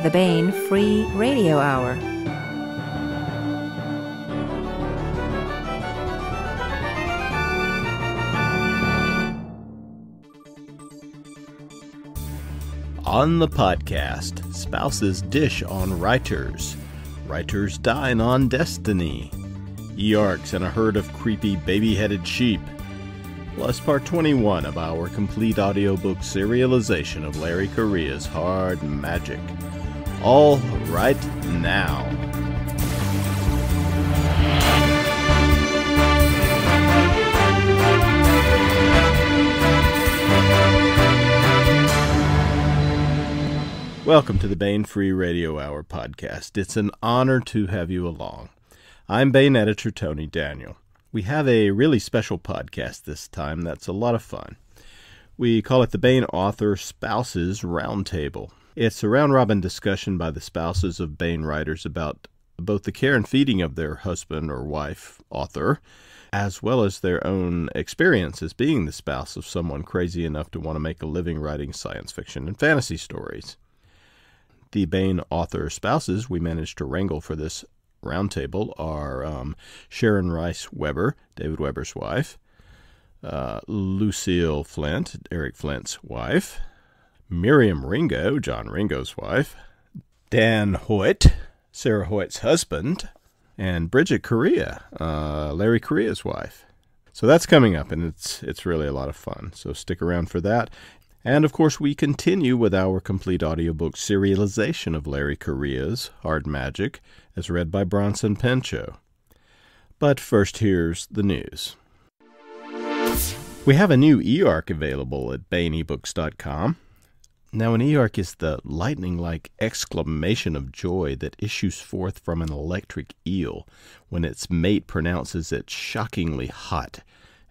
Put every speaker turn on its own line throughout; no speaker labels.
the Baen Free Radio Hour.
On the podcast, spouses dish on writers. Writers dine on destiny. Earcs and a herd of creepy baby-headed sheep. Plus part 21 of our complete audiobook serialization of Larry Correia's Hard Magic. All right now. Welcome to the Baen Free Radio Hour podcast. It's an honor to have you along. I'm Baen editor Tony Daniel. We have a really special podcast this time that's a lot of fun. We call it the Baen Author Spouses Roundtable. It's a round-robin discussion by the spouses of Baen writers about both the care and feeding of their husband or wife author, as well as their own experience as being the spouse of someone crazy enough to want to make a living writing science fiction and fantasy stories. The Baen author spouses we managed to wrangle for this roundtable are Sharon Rice-Weber, David Weber's wife, Lucille Flint, Eric Flint's wife, Miriam Ringo, John Ringo's wife, Dan Hoyt, Sarah Hoyt's husband, and Bridget Correia, Larry Correia's wife. So that's coming up, and it's really a lot of fun. So stick around for that. And, of course, we continue with our complete audiobook serialization of Larry Correia's Hard Magic, as read by Bronson Pinchot. But first, here's the news. We have a new e-arc available at baenebooks.com. Now, an e-arc is the lightning-like exclamation of joy that issues forth from an electric eel when its mate pronounces it shockingly hot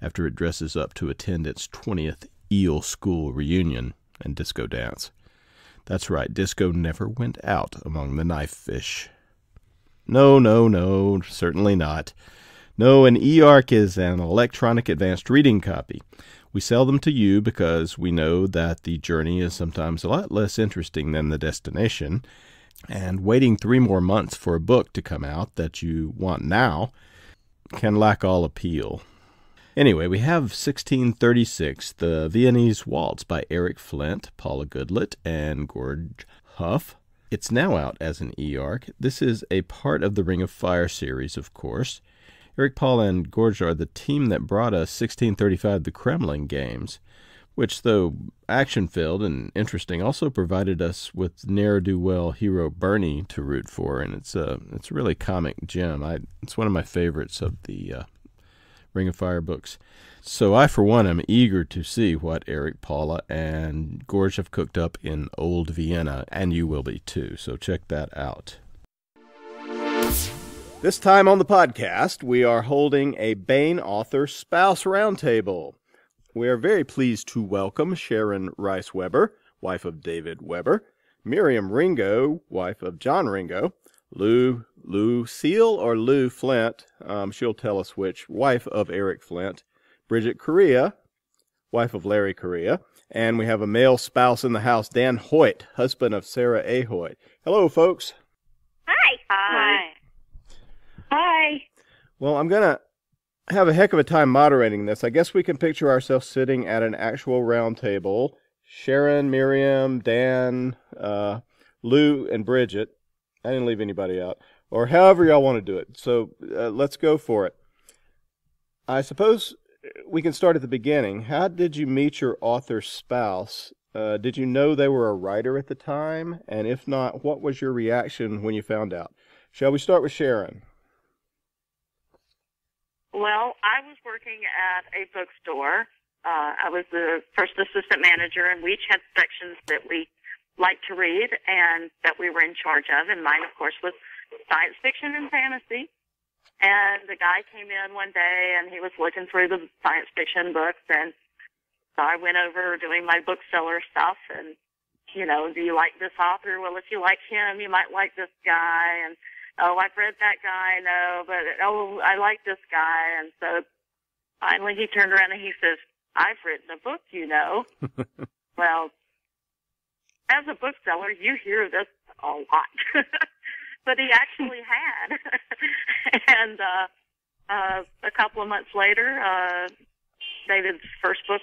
after it dresses up to attend its 20th eel school reunion and disco dance. That's right, disco never went out among the knife fish. No, certainly not. No, an e-arc is an electronic advanced reading copy. We sell them to you because we know that the journey is sometimes a lot less interesting than the destination, and waiting 3 more months for a book to come out that you want now can lack all appeal. Anyway, we have 1636, the Viennese Waltz by Eric Flint, Paula Goodlett, and George Huff. It's now out as an e-arc. This is a part of the Ring of Fire series, of course. Eric, Paula, and George are the team that brought us 1635 The Kremlin Games, which, though action-filled and interesting, also provided us with ne'er-do-well hero Bernie to root for, and it's a really comic gem. It's one of my favorites of the Ring of Fire books. So I, for one, am eager to see what Eric, Paula, and George have cooked up in Old Vienna, and you will be too, so check that out. This time on the podcast, we are holding a Baen Author Spouse Roundtable. We are very pleased to welcome Sharon Rice-Weber, wife of David Weber, Miriam Ringo, wife of John Ringo, Lucille or Lou Flint, she'll tell us which, wife of Eric Flint, Bridget Correia, wife of Larry Correia, and we have a male spouse in the house, Dan Hoyt, husband of Sarah A. Hoyt. Hello, folks.
Hi. Hi. Hi.
Well, I'm going to have a heck of a time moderating this. I guess we can picture ourselves sitting at an actual round table. Sharon, Miriam, Dan, Lou, and Bridget. I didn't leave anybody out. Or however y'all want to do it. So let's go for it. I suppose we can start at the beginning. How did you meet your author spouse? Did you know they were a writer at the time? And if not, what was your reaction when you found out? Shall we start with Sharon?
Well, I was working at a bookstore. I was the first assistant manager, and we each had sections that we liked to read and that we were in charge of. And mine, of course, was science fiction and fantasy. And the guy came in one day, and he was looking through the science fiction books, and so I went over doing my bookseller stuff, and, you know, do you like this author? Well, if you like him, you might like this guy, and, oh, I've read that guy, no, but, oh, I like this guy. And so finally he turned around and he says, I've written a book, you know. Well, as a bookseller, you hear this a lot. But he actually had. And a couple of months later, David's first book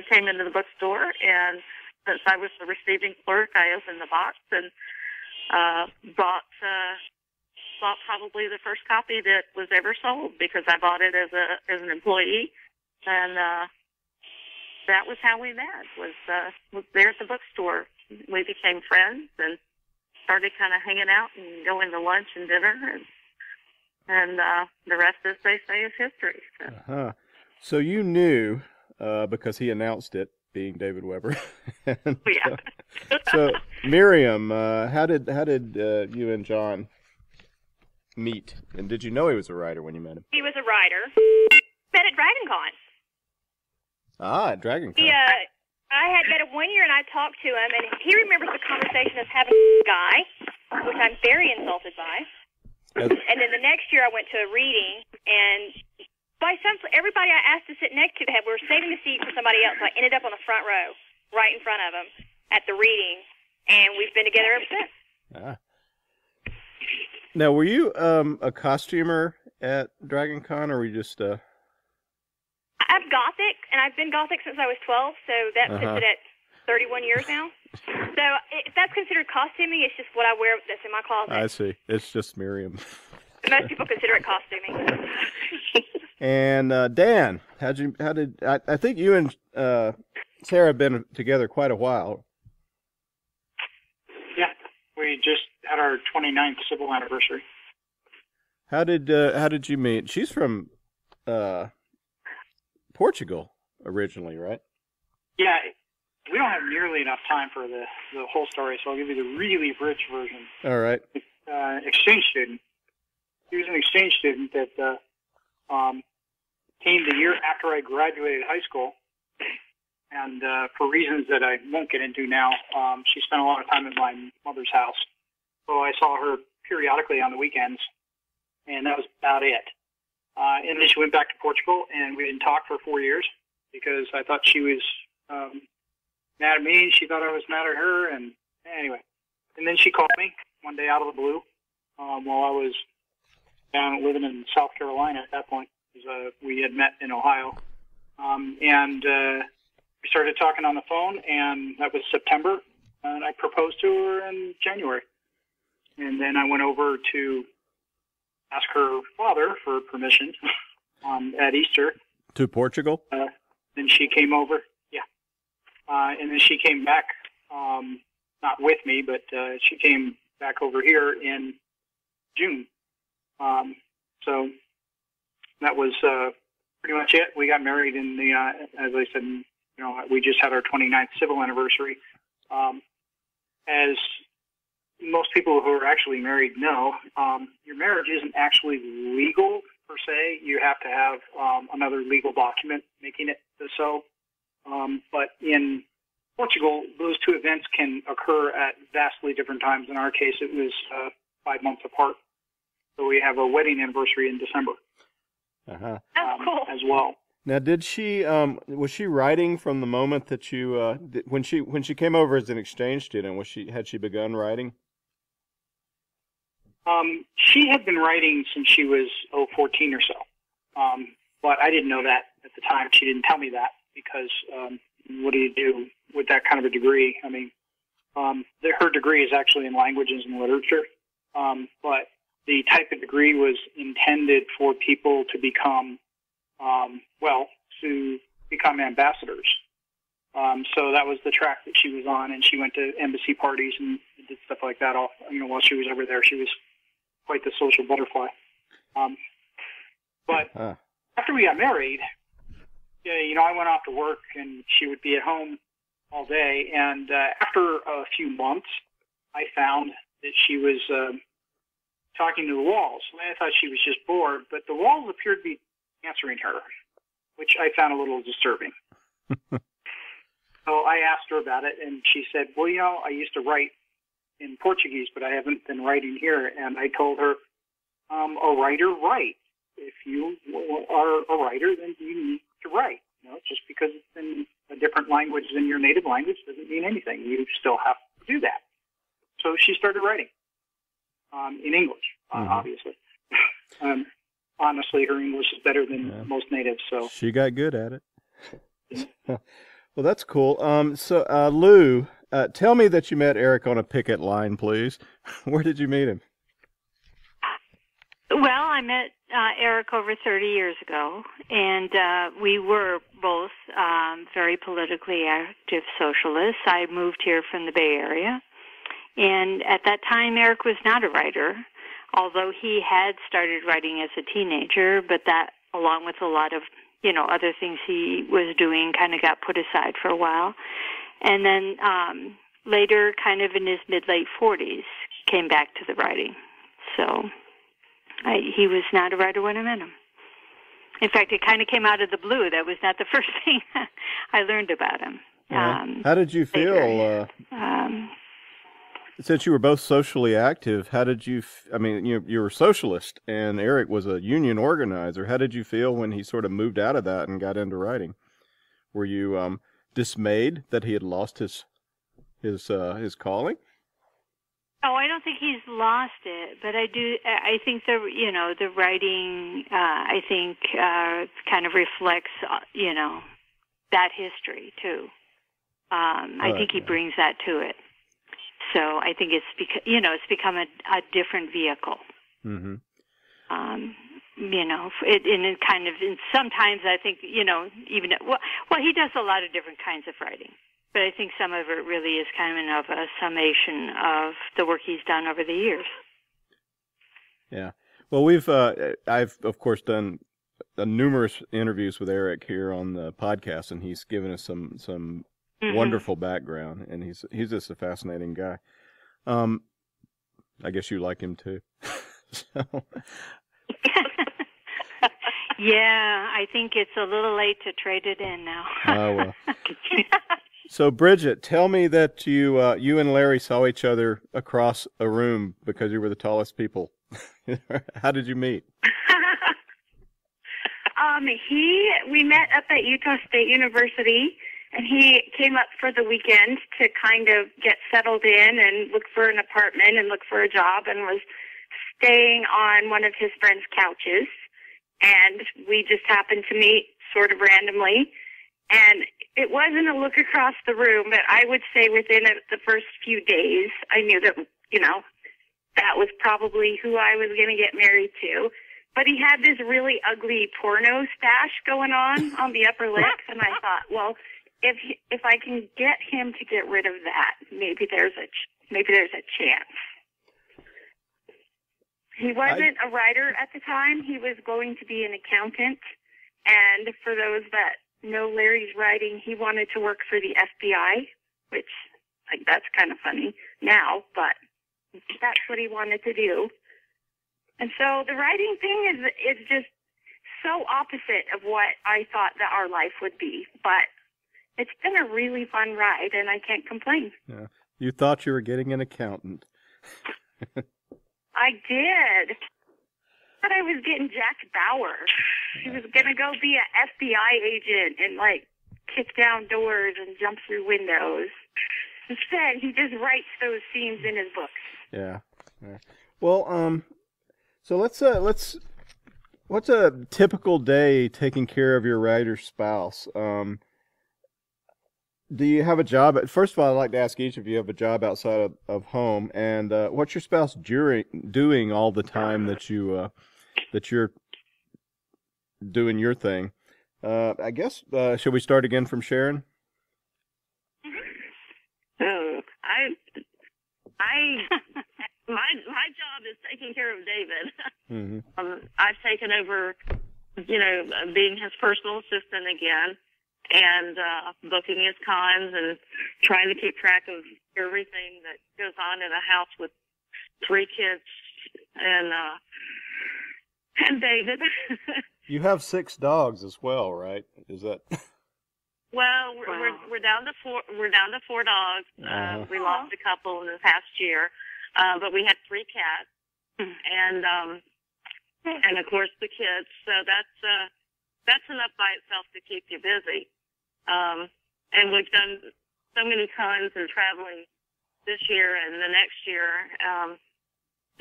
came into the bookstore, and since I was the receiving clerk, I opened the box and bought probably the first copy that was ever sold, because I bought it as an employee, and that was how we met. Was there at the bookstore. We became friends and started kind of hanging out and going to lunch and dinner, and the rest, as they say, is history. So.
So you knew because he announced it, being David Weber. And,
yeah.
So Miriam, how did you and John meet? And did you know he was a writer when you met him?
He was a writer. Met at DragonCon.
At DragonCon.
Yeah, I had met him one year, and I talked to him, and he remembers the conversation of having a guy, which I'm very insulted by. And then the next year, I went to a reading, and everybody I asked to sit next to, we were saving the seat for somebody else, so I ended up on the front row, right in front of him, at the reading, and we've been together ever since.
Now, were you a costumer at DragonCon, or were you just...
I'm Gothic, and I've been Gothic since I was 12, so that puts it at 31 years now. So if that's considered costuming, it's just what I wear that's in my closet.
I see. It's just Miriam.
Most people consider it costuming.
And Dan, I think you and Sarah have been together quite a while.
Yeah, we just had our 29th civil anniversary.
How did you meet? She's from Portugal originally, right?
Yeah, we don't have nearly enough time for the whole story, so I'll give you the really abridged version.
All right.
Exchange student. He was an exchange student that came the year after I graduated high school, and for reasons that I won't get into now, she spent a lot of time at my mother's house. So I saw her periodically on the weekends, and that was about it. And then she went back to Portugal, and we didn't talk for 4 years because I thought she was mad at me. She thought I was mad at her, and anyway. And then she called me one day out of the blue while I was down living in South Carolina at that point. We had met in Ohio. And we started talking on the phone, and that was September, and I proposed to her in January. And then I went over to ask her father for permission at Easter.
To Portugal?
Then she came over, yeah. And then she came back, not with me, but she came back over here in June. So that was pretty much it. We got married in the, as I said, we just had our 29th civil anniversary. As most people who are actually married know, your marriage isn't actually legal per se. You have to have another legal document making it so. But in Portugal, those two events can occur at vastly different times. In our case, it was 5 months apart. So we have a wedding anniversary in December.
Oh, cool.
As well.
Now, did she was she writing from the moment that you when she came over as an exchange student? Had she begun writing?
She had been writing since she was 14 or so, but I didn't know that at the time. She didn't tell me that because what do you do with that kind of a degree? I mean, her degree is actually in languages and literature, but the type of degree was intended for people to become, to become ambassadors. So that was the track that she was on, and she went to embassy parties and did stuff like that. While she was over there, she was quite the social butterfly. But after we got married, I went off to work, and she would be at home all day. And after a few months, I found that she was talking to the walls. I thought she was just bored, but the walls appeared to be answering her, which I found a little disturbing. So I asked her about it, and she said, well, I used to write in Portuguese, but I haven't been writing here. And I told her, a writer writes. If you are a writer, then you need to write. Just because it's in a different language than your native language doesn't mean anything. You still have to do that. So she started writing in English, obviously. Honestly, her English is better than most natives. So
she got good at it. Well, that's cool. So Lou, tell me that you met Eric on a picket line, please. Where did you meet him?
Well, I met Eric over 30 years ago, and we were both very politically active socialists. I moved here from the Bay Area, and at that time, Eric was not a writer, although he had started writing as a teenager, but that, along with a lot of, other things he was doing, kind of got put aside for a while. And then later, kind of in his mid-late 40s, came back to the writing. So he was not a writer when I met him. In fact, it kind of came out of the blue. That was not the first thing I learned about him.
How did you feel? Since you were both socially active, how did you? You were a socialist, and Eric was a union organizer. How did you feel when he sort of moved out of that and got into writing? Were you dismayed that he had lost his calling?
Oh, I don't think he's lost it, but I think the writing, I think kind of reflects, that history too. I think he brings that to it. So I think it's become a different vehicle. Mm-hmm. Sometimes I think, he does a lot of different kinds of writing. But I think some of it really is kind of a summation of the work he's done over the years.
Yeah. Well, I've of course done numerous interviews with Eric here on the podcast, and he's given us some wonderful background, and he's just a fascinating guy. I guess you like him too. So.
Yeah, I think it's a little late to trade it in now.
Oh, well. So, Bridget, tell me that you and Larry saw each other across a room because you were the tallest people. How did you meet?
We met up at Utah State University, and he came up for the weekend to kind of get settled in and look for an apartment and look for a job, and was staying on one of his friend's couches. And we just happened to meet sort of randomly. And it wasn't a look across the room, but I would say within the first few days, I knew that, that was probably who I was going to get married to. But he had this really ugly porno stash going on the upper lip, and I thought, well, if I can get him to get rid of that, maybe there's a chance. He wasn't a writer at the time. He was going to be an accountant. And for those that know Larry's writing, he wanted to work for the FBI, which, that's kind of funny now, but that's what he wanted to do. And so the writing thing is just so opposite of what I thought that our life would be. But it's been a really fun ride, and I can't complain.
Yeah. You thought you were getting an accountant.
I did. But I was getting Jack Bauer. He was going to go be an FBI agent and, kick down doors and jump through windows. Instead, he just writes those scenes in his books.
Yeah. Well, so let's. What's a typical day taking care of your writer's spouse? Do you have a job? First of all, I'd like to ask each of you have a job outside of home, and what's your spouse doing all the time that you're doing your thing? I guess should we start again from Sharon?
My job is taking care of David.
Mm-hmm.
I've taken over, being his personal assistant again, and booking his cons and trying to keep track of everything that goes on in a house with 3 kids and David.
You have 6 dogs as well, right? Is that?
Well, we're down to 4. We're down to 4 dogs. We lost a couple in the past year, but we had 3 cats, and of course the kids. So that's enough by itself to keep you busy. And we've done so many cons and traveling this year and the next year.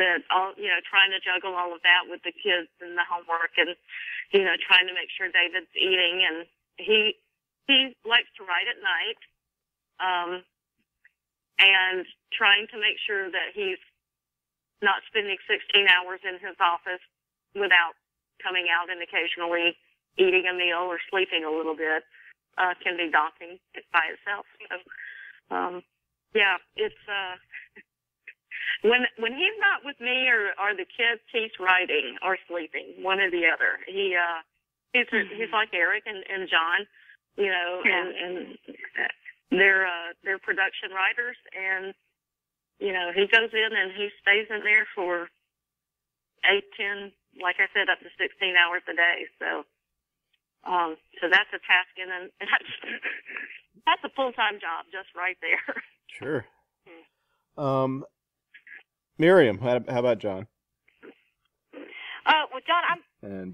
That all, trying to juggle all of that with the kids and the homework, and trying to make sure David's eating, and he likes to write at night, and trying to make sure that he's not spending 16 hours in his office without coming out and occasionally eating a meal or sleeping a little bit can be daunting by itself. So, it's. When he's not with me or the kids, he's writing or sleeping, one or the other. He's like Eric and John, and they're production writers, and he goes in and he stays in there for 8, 10, like I said, up to 16 hours a day. So that's a task, and that's a full-time job just right there.
Sure. Miriam, how about John?
Well, John, I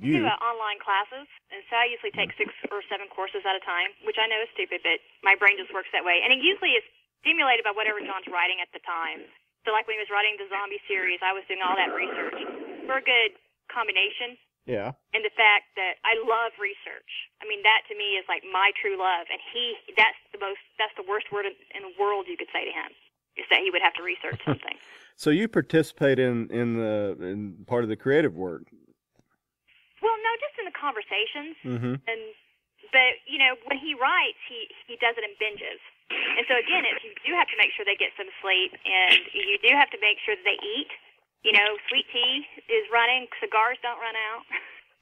do online classes, and so I usually take 6 or 7 courses at a time, which I know is stupid, but my brain just works that way. And it usually is stimulated by whatever John's writing at the time. So like when he was writing the zombie series, I was doing all that research. We're a good combination.
Yeah.
And the fact that I love research. I mean, that to me is like my true love. And that's the worst word in the world you could say to him, is that he would have to research something.
So you participate in part of the creative work?
Well, no, just in the conversations.
Mm-hmm.
But when he writes, he does it in binges. And so again, you do have to make sure they get some sleep, and you do have to make sure that they eat. Sweet tea is running, cigars don't run out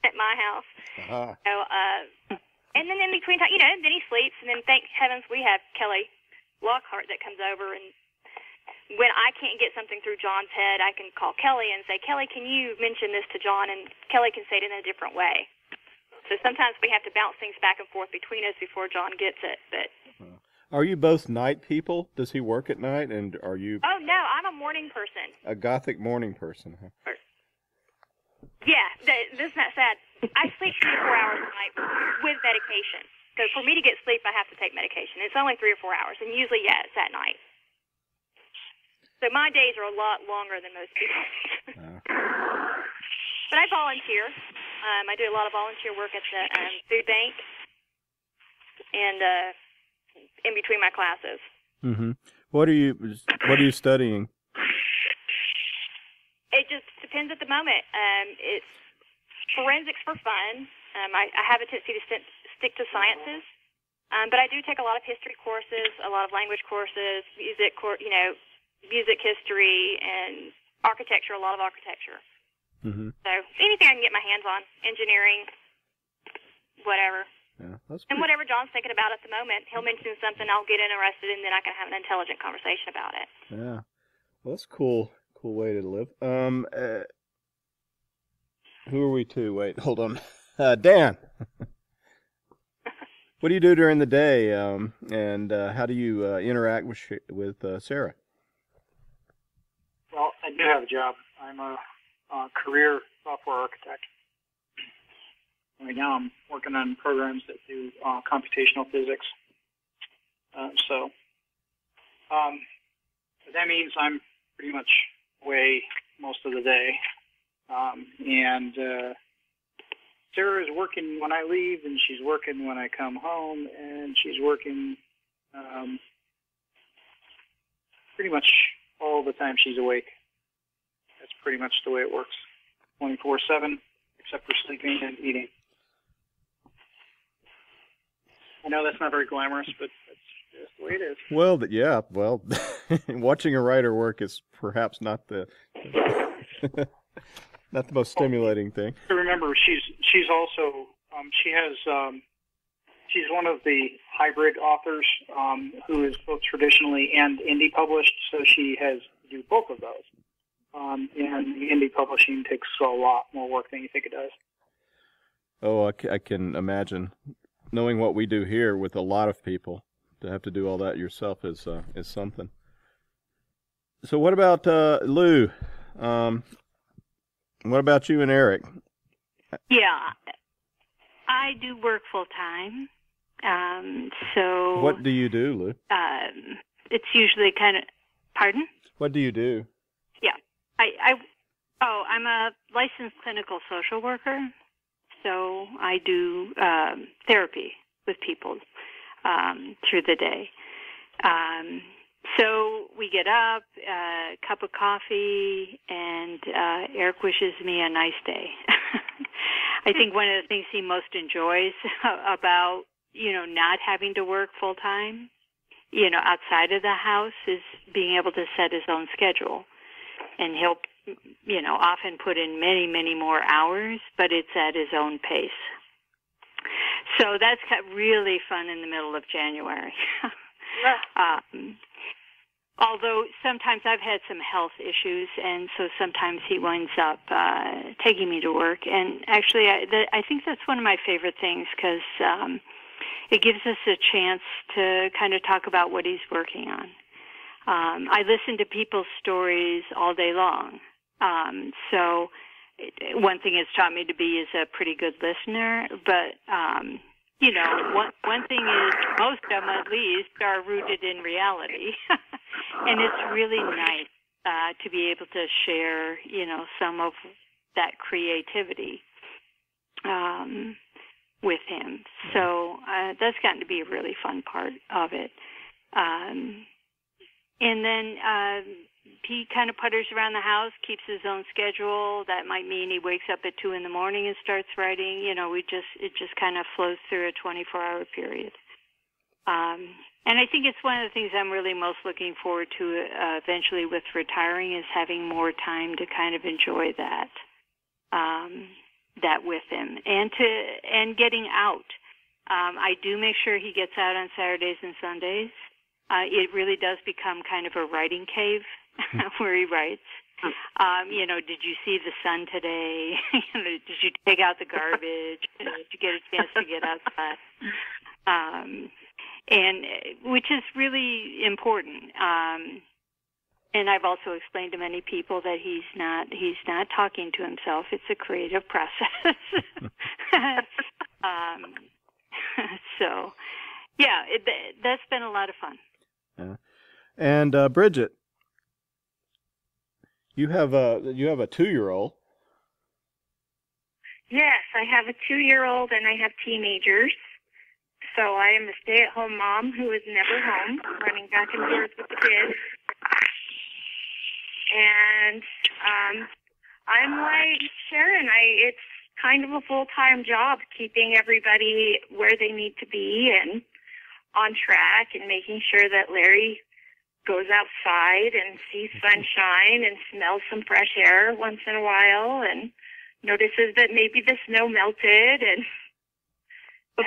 at my house. Uh-huh. And then in between time, then he sleeps, and then thank heavens we have Kelly Lockhart that comes over, and when I can't get something through John's head, I can call Kelly and say, Kelly, can you mention this to John? And Kelly can say it in a different way. So sometimes we have to bounce things back and forth between us before John gets it. But
are you both night people? Does he work at night? And are you?
Oh, no, I'm a morning person.
A gothic morning person, huh?
Yeah, this is not sad. I sleep 3 to 4 hours a night with medication. So for me to get sleep, I have to take medication. It's only 3 or 4 hours, and usually, it's at night. So my days are a lot longer than most people. But I volunteer. I do a lot of volunteer work at the food bank and in between my classes.
Mm-hmm. What are you studying?
It just depends at the moment. It's forensics for fun. I have a tendency to stick to sciences. But I do take a lot of history courses, a lot of language courses, music history, and architecture, a lot of architecture.
Mm-hmm.
So anything I can get my hands on, engineering, whatever.
Yeah,
and whatever John's thinking about at the moment, he'll mention something, I'll get interested, and then I can have an intelligent conversation about it.
Yeah. Well, that's cool way to live. Who are we to? Wait, hold on. Dan. What do you do during the day, and how do you interact with Sarah?
Well, I do have a job. I'm a career software architect. Right now I'm working on programs that do computational physics. So that means I'm pretty much away most of the day. And Sarah is working when I leave, and she's working when I come home, and she's working pretty much all the time she's awake. That's pretty much the way it works, 24/7, except for sleeping and eating. I know that's not very glamorous, but that's just the way it is.
Well, yeah. Well, watching a writer work is perhaps not the not the most stimulating thing.
Remember, she's also she's one of the hybrid authors who is both traditionally and indie published. So she has to do both of those. And the indie publishing takes a lot more work than you think it does.
Oh, I can imagine. Knowing what we do here with a lot of people, to have to do all that yourself is something. So what about Lou? What about you and Eric?
Yeah, I do work full time. So
what do you do, Lou?
It's usually kind of Pardon?
What do you do?
Yeah. I'm a licensed clinical social worker, so I do therapy with people through the day. So we get up, a cup of coffee, and Eric wishes me a nice day. I think one of the things he most enjoys about, not having to work full time, outside of the house is being able to set his own schedule. And he'll, often put in many, many more hours, but it's at his own pace. So that's really fun in the middle of January. Although sometimes I've had some health issues, and so sometimes he winds up taking me to work. And actually, I think that's one of my favorite things because it gives us a chance to kind of talk about what he's working on. I listen to people's stories all day long. So one thing it's taught me to be is a pretty good listener, but one thing is most of them at least are rooted in reality. And it's really nice to be able to share, some of that creativity with him. So that's gotten to be a really fun part of it. And then he kind of putters around the house, keeps his own schedule. That might mean he wakes up at 2 a.m. and starts writing. It just kind of flows through a 24-hour period. And I think it's one of the things I'm really most looking forward to eventually with retiring is having more time to kind of enjoy that with him and getting out. I do make sure he gets out on Saturdays and Sundays. It really does become kind of a writing cave where he writes. Did you see the sun today? Did you take out the garbage? Did you get a chance to get outside? And which is really important. And I've also explained to many people that he's not talking to himself. It's a creative process. So, yeah, that's been a lot of fun.
Yeah. And Bridget, you have a 2-year-old.
Yes, I have a 2-year-old and I have teenagers. So I am a stay-at-home mom who is never home, running back and forth with the kids. And I'm like Sharon. It's kind of a full-time job keeping everybody where they need to be and on track and making sure that Larry goes outside and sees sunshine and smells some fresh air once in a while and notices that maybe the snow melted and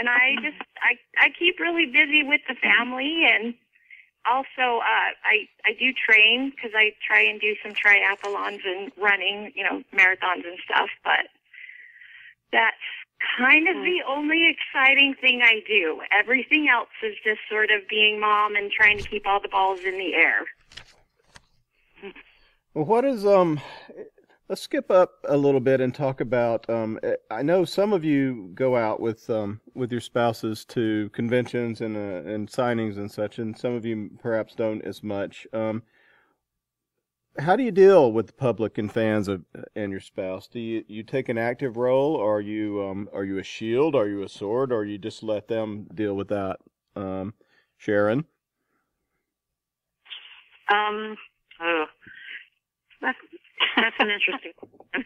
I keep really busy with the family and also I do train because I try and do some triathlons and running, marathons and stuff, but that's kind of the only exciting thing I do. Everything else is just sort of being mom and trying to keep all the balls in the air.
Well, what is let's skip up a little bit and talk about I know some of you go out with your spouses to conventions and signings and such, and some of you perhaps don't as much. How do you deal with the public and fans and your spouse? Do you take an active role, or are you a shield? Are you a sword, or you just let them deal with that? Sharon?
That's an interesting question.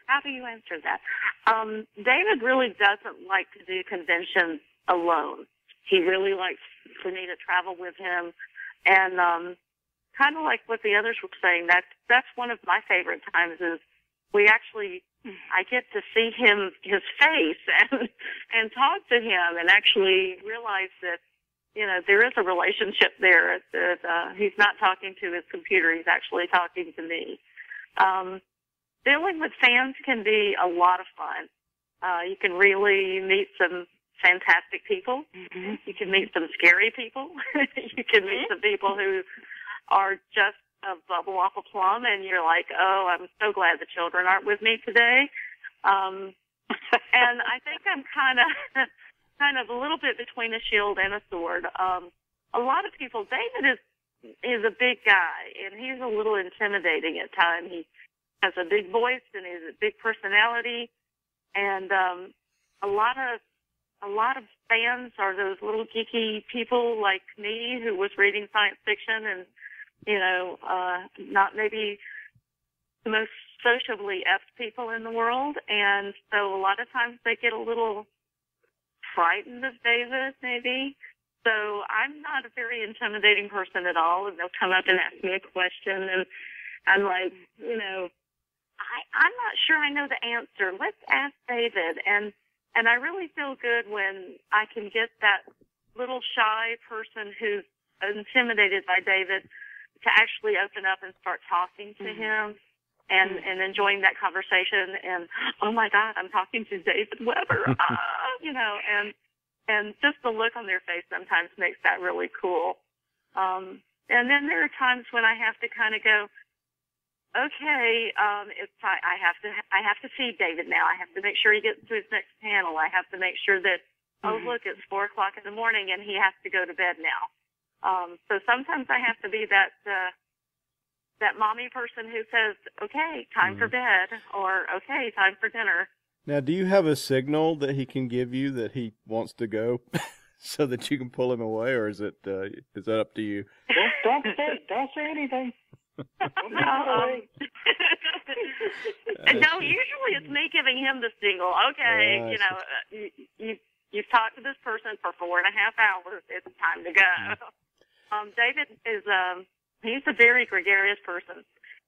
How do you answer that? David really doesn't like to do conventions alone. He really likes for me to travel with him, and kind of like what the others were saying, that's one of my favorite times is I get to see his face and talk to him and actually realize that, there is a relationship there that he's not talking to his computer, he's actually talking to me. Dealing with fans can be a lot of fun. You can really meet some fantastic people. Mm-hmm. You can meet some scary people. You can meet some people who are just a bubble off a plum, and you're like, oh, I'm so glad the children aren't with me today. And I think I'm kind of a little bit between a shield and a sword. A lot of people, David is he's a big guy, and he's a little intimidating at times. He has a big voice, and he has a big personality, and a lot of fans are those little geeky people like me who was reading science fiction and, not maybe the most sociably apt people in the world. And so a lot of times they get a little frightened of David, maybe. So I'm not a very intimidating person at all. And they'll come up and ask me a question, and I'm like, I'm not sure I know the answer. Let's ask David. And I really feel good when I can get that little shy person who's intimidated by David to actually open up and start talking to him and enjoying that conversation. And, oh, my God, I'm talking to David Weber, and just the look on their face sometimes makes that really cool. And then there are times when I have to kind of go, okay, I have to feed David now. I have to make sure he gets to his next panel. I have to make sure that, oh, look, it's 4:00 in the morning and he has to go to bed now. So sometimes I have to be that mommy person who says, okay, time for bed, or okay, time for dinner.
Now, do you have a signal that he can give you that he wants to go so that you can pull him away, or is that up to you?
Don't say anything.
No, usually it's me giving him the signal. Okay, you've talked to this person for 4.5 hours. It's time to go. David is he's a very gregarious person.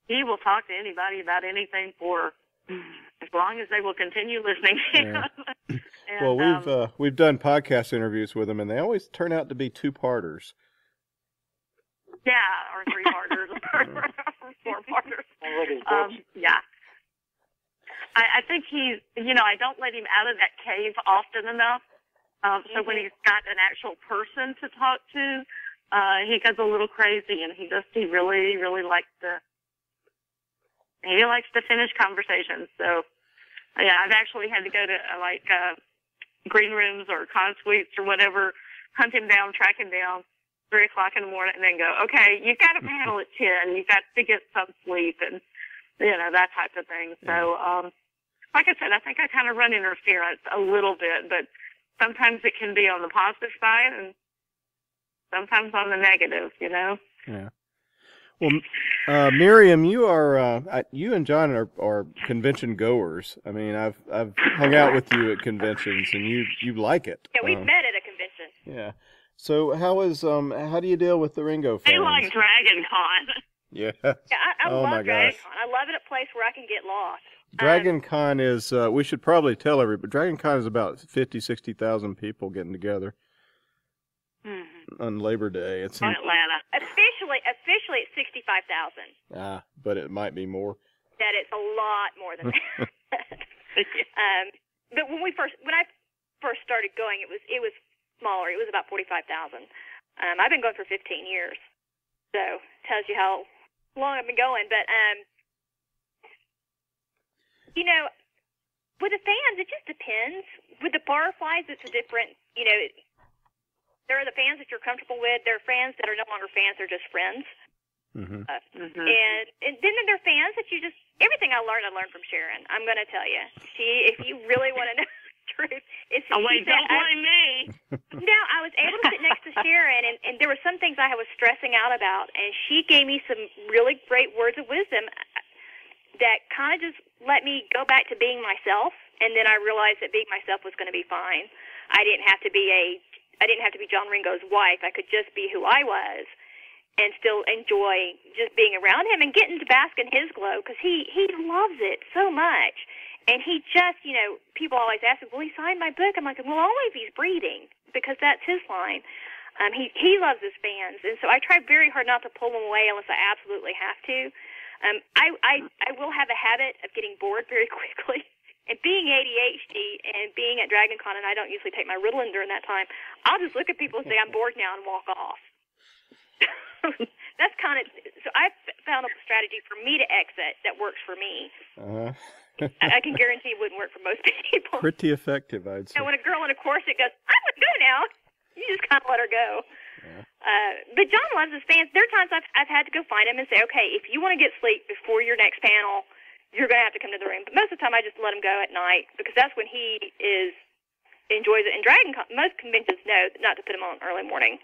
He will talk to anybody about anything for as long as they will continue listening to him. And,
well, we've done podcast interviews with him, and they always turn out to be two-parters.
Yeah, or three-parters, or four-parters. Yeah. I think he's, I don't let him out of that cave often enough. So when he's got an actual person to talk to, he goes a little crazy, and he really, really likes to finish conversations. So, yeah, I've actually had to go to, green rooms or con suites or whatever, hunt him down, track him down, 3:00 in the morning, and then go, okay, you've got a panel at 10. You've got to get some sleep and, that type of thing. So, like I said, I think I kind of run interference a little bit, but sometimes it can be on the positive side and sometimes on the negative, Yeah.
Well, Miriam, you and John are convention goers. I mean, I've hung out with you at conventions, and you like it.
Yeah, we've met at a convention.
Yeah. So how do you deal with the Ringo fans?
They like Dragon Con.
Yeah.
I love Dragon Con. I love it a place where I can get lost.
Dragon Con is, we should probably tell everybody, but Dragon Con is about 50,000-60,000 people getting together on Labor Day. It's
in Atlanta.
Officially it's 65,000.
But it might be more.
That it's a lot more than that. But when I first started going, it was smaller. It was about 45,000. I've been going for 15 years, so tells you how long I've been going. But with the fans, it just depends. With the barflies, it's a different. There are the fans that you're comfortable with. There are fans that are no longer fans; they're just friends. And then there are fans that you just everything I learned from Sharon. I'm going to tell you, if you really want to know the truth,
don't blame me.
No, I was able to sit next to Sharon, and there were some things I was stressing out about, and she gave me some really great words of wisdom that kind of just let me go back to being myself. And then I realized that being myself was going to be fine. I didn't have to be John Ringo's wife. I could just be who I was and still enjoy just being around him and getting to bask in his glow, because he loves it so much. And he just, people always ask him, well, he signed my book. I'm like, well, only if he's breathing, because that's his line. He loves his fans. And so I try very hard not to pull him away unless I absolutely have to. I will have a habit of getting bored very quickly. And being ADHD and being at Dragon Con, and I don't usually take my Ritalin during that time, I'll just look at people and say, I'm bored now, and walk off. That's kind of, so I've found a strategy for me to exit that works for me. I can guarantee it wouldn't work for most people.
Pretty effective, I'd say.
And when a girl in a corset goes, I would go now, you just kind of let her go. But John loves his fans. There are times I've had to go find him and say, okay, if you want to get sleep before your next panel, you're going to have to come to the room. But most of the time I just let him go at night because that's when he enjoys it. And most conventions know not to put him on an early morning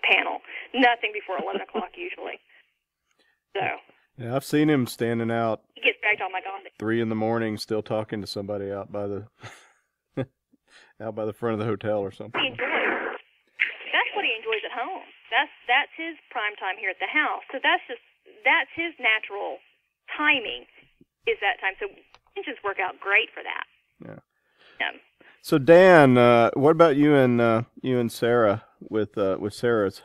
panel. Nothing before 11 o'clock usually. So.
Yeah, I've seen him standing out.
He gets dragged on my God.
3 a.m, still talking to somebody out by the front of the hotel or something.
He enjoys. That's what he enjoys at home. That's his prime time here at the house. So that's his natural timing. Is that time? So it just work out great for that.
Yeah. So Dan, what about you and Sarah with Sarah's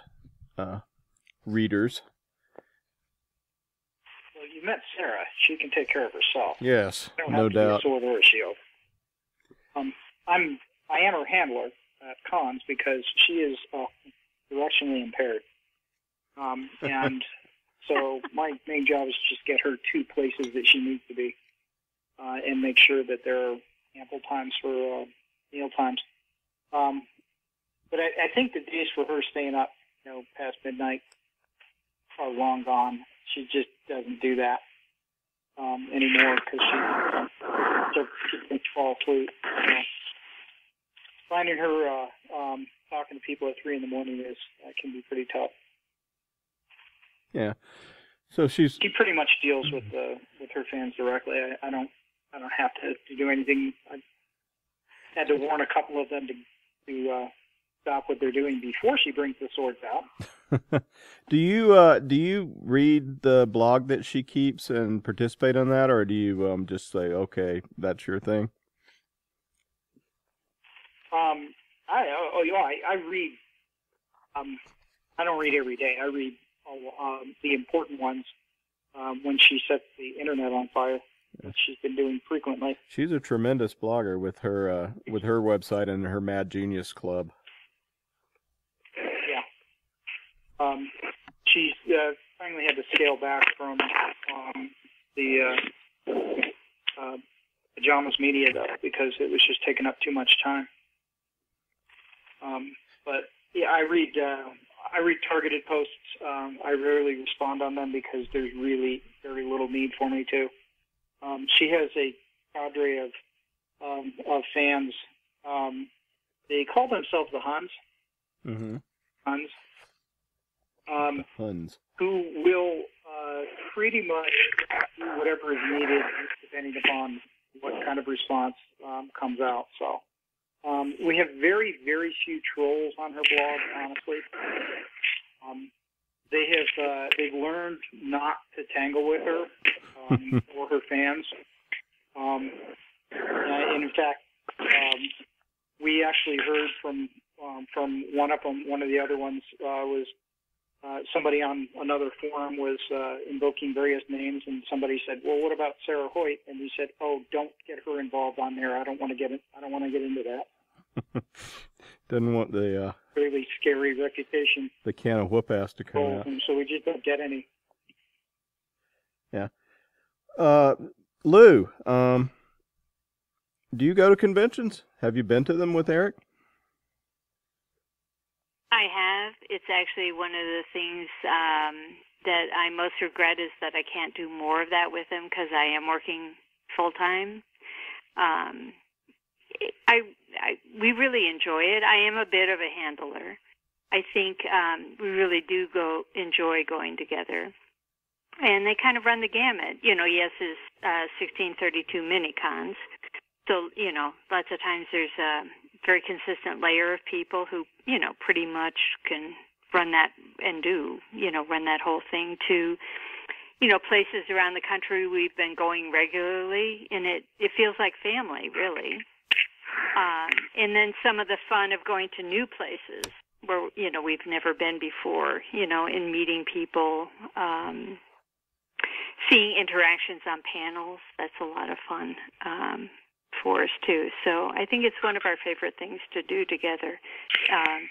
readers?
Well, you met Sarah. She can take care of herself.
Yes,
I don't
no
have to
doubt.
be a sword or a shield. I am her handler at cons because she is directionally impaired, and so my main job is just get her to places that she needs to be, and make sure that there are ample times for meal times. But I think the days for her staying up, past midnight are long gone. She just doesn't do that anymore because she can fall asleep. Finding her talking to people at 3 a.m. can be pretty tough.
Yeah. So she
pretty much deals with her fans directly. I don't have to do anything. I had to warn a couple of them to stop what they're doing before she brings the swords out.
Do you read the blog that she keeps and participate in that, or do you just say, okay, that's your thing?
I read. I don't read every day. I read the important ones when she sets the internet on fire, which she's been doing frequently.
She's a tremendous blogger with her website and her Mad Genius Club.
Yeah. She's finally had to scale back from the pajamas media though, because it was just taking up too much time. But yeah, I read targeted posts. I rarely respond on them because there's really very little need for me to. She has a cadre of fans. They call themselves the Huns.
Mm-hmm.
Huns.
Huns.
Who will pretty much do whatever is needed depending upon what kind of response comes out. So. We have very, very few trolls on her blog, honestly. They've learned not to tangle with her or her fans. In fact, we actually heard from one of them. One of the other ones was somebody on another forum was invoking various names, and somebody said, "Well, what about Sarah Hoyt?" And we said, "Oh, don't get her involved on there. I don't want to get into that."
Doesn't want the
really scary reputation.
The can of whoop ass to come out.
So we just don't get any.
Yeah. Lou, do you go to conventions? Have you been to them with Eric?
I have. It's actually one of the things that I most regret is that I can't do more of that with him because I am working full time. We really enjoy it. I am a bit of a handler. I think we really do enjoy going together. And they kind of run the gamut. Yes, is 1632 mini-cons. So, lots of times there's a very consistent layer of people who, pretty much can run that and run that whole thing to, places around the country we've been going regularly. And it feels like family, really. And then some of the fun of going to new places where, we've never been before, in meeting people, seeing interactions on panels. That's a lot of fun for us, too. So I think it's one of our favorite things to do together.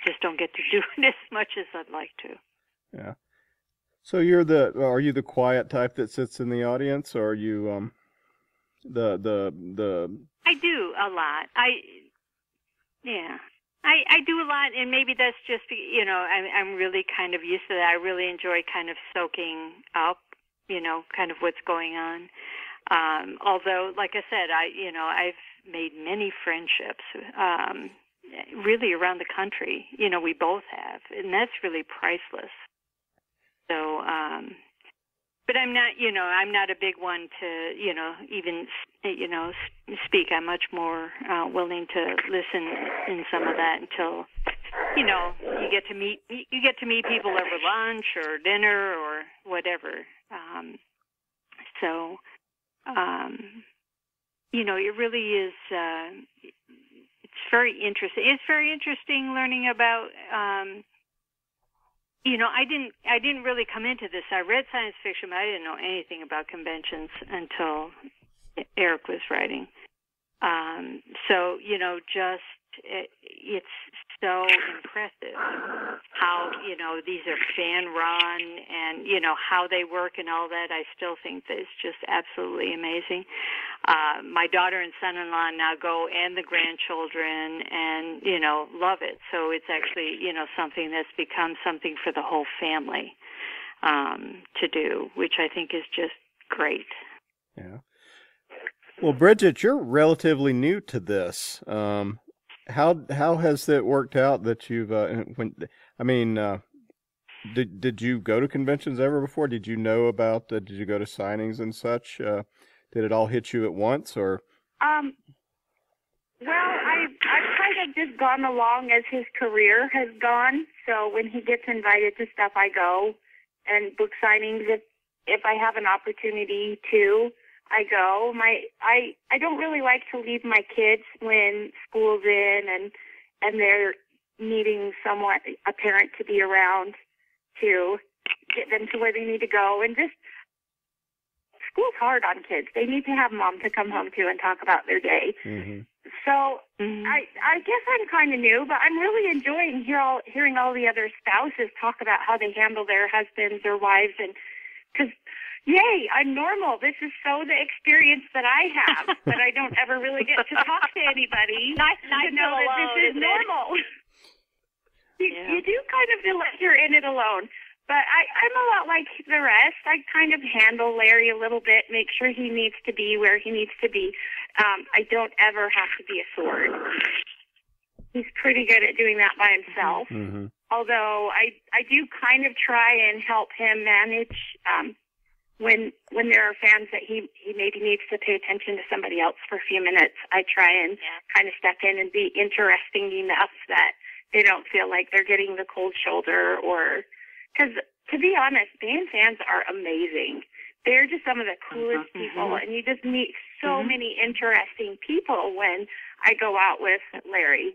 Just don't get to do it as much as I'd like to.
Yeah. So are you the quiet type that sits in the audience, or are you the
I do a lot. Yeah. I do a lot, and maybe that's just, I'm really kind of used to that. I really enjoy kind of soaking up, kind of what's going on. Although, like I said, I've made many friendships, really around the country. We both have, and that's really priceless. So, but I'm not a big one to, even, speak. I'm much more willing to listen in some of that until, you get to meet people over lunch or dinner or whatever. It really is. It's very interesting. It's very interesting learning about. I didn't really come into this. I read science fiction, but I didn't know anything about conventions until Eric was writing. It's so impressive how, these are fan-run and, how they work and all that. I still think that it's just absolutely amazing. My daughter and son-in-law now go, and the grandchildren, and, love it. So it's actually, something that's become something for the whole family to do, which I think is just great.
Yeah. Well, Bridget, you're relatively new to this. How has it worked out that you've did you go to conventions ever before? Did you know about did you go to signings and such? Did it all hit you at once, or?
Well, I've kind of just gone along as his career has gone. So when he gets invited to stuff, I go, and book signings if I have an opportunity to. I go. I don't really like to leave my kids when school's in and they're needing a parent to be around to get them to where they need to go. And just school's hard on kids. They need to have mom to come home to and talk about their day. Mm-hmm. So I guess I'm kind of new, but I'm really enjoying hearing all the other spouses talk about how they handle their husbands or wives, and because. Yay, I'm normal. This is so the experience that I have, but I don't ever really get to talk to anybody.
Nice
to know that this is normal. You do kind of feel like you're in it alone. But I'm a lot like the rest. I kind of handle Larry a little bit, make sure he needs to be where he needs to be. I don't ever have to be a sword. He's pretty good at doing that by himself. Mm-hmm. Although I do kind of try and help him manage when there are fans that he maybe needs to pay attention to somebody else for a few minutes. I try and kind of step in and be interesting enough that they don't feel like they're getting the cold shoulder, or because to be honest, band fans are amazing. They're just some of the coolest people, and you just meet so many interesting people when I go out with Larry,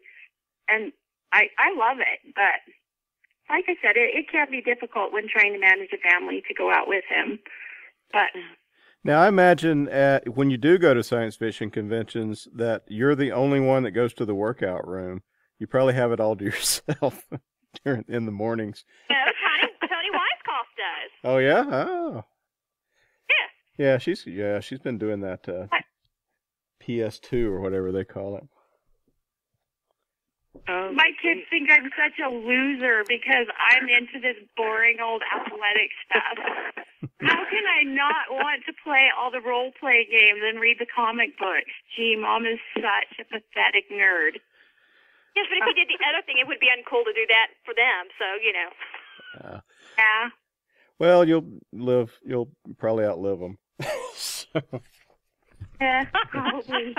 and I love it. But like I said, it can be difficult when trying to manage a family to go out with him. But
now, I imagine when you do go to science fiction conventions that you're the only one that goes to the workout room. You probably have it all to yourself in the mornings.
Yeah, Tony Weisskopf does.
Oh yeah, oh
yeah.
She's been doing that PS2 or whatever they call it.
My kids think I'm such a loser because I'm into this boring old athletic stuff. How can I not want to play all the role-play games and read the comic books? Gee, Mom is such a pathetic nerd.
Yes, but if you did the other thing, it would be uncool to do that for them, so,
Yeah.
Well, you'll probably outlive them. So.
Yeah, probably.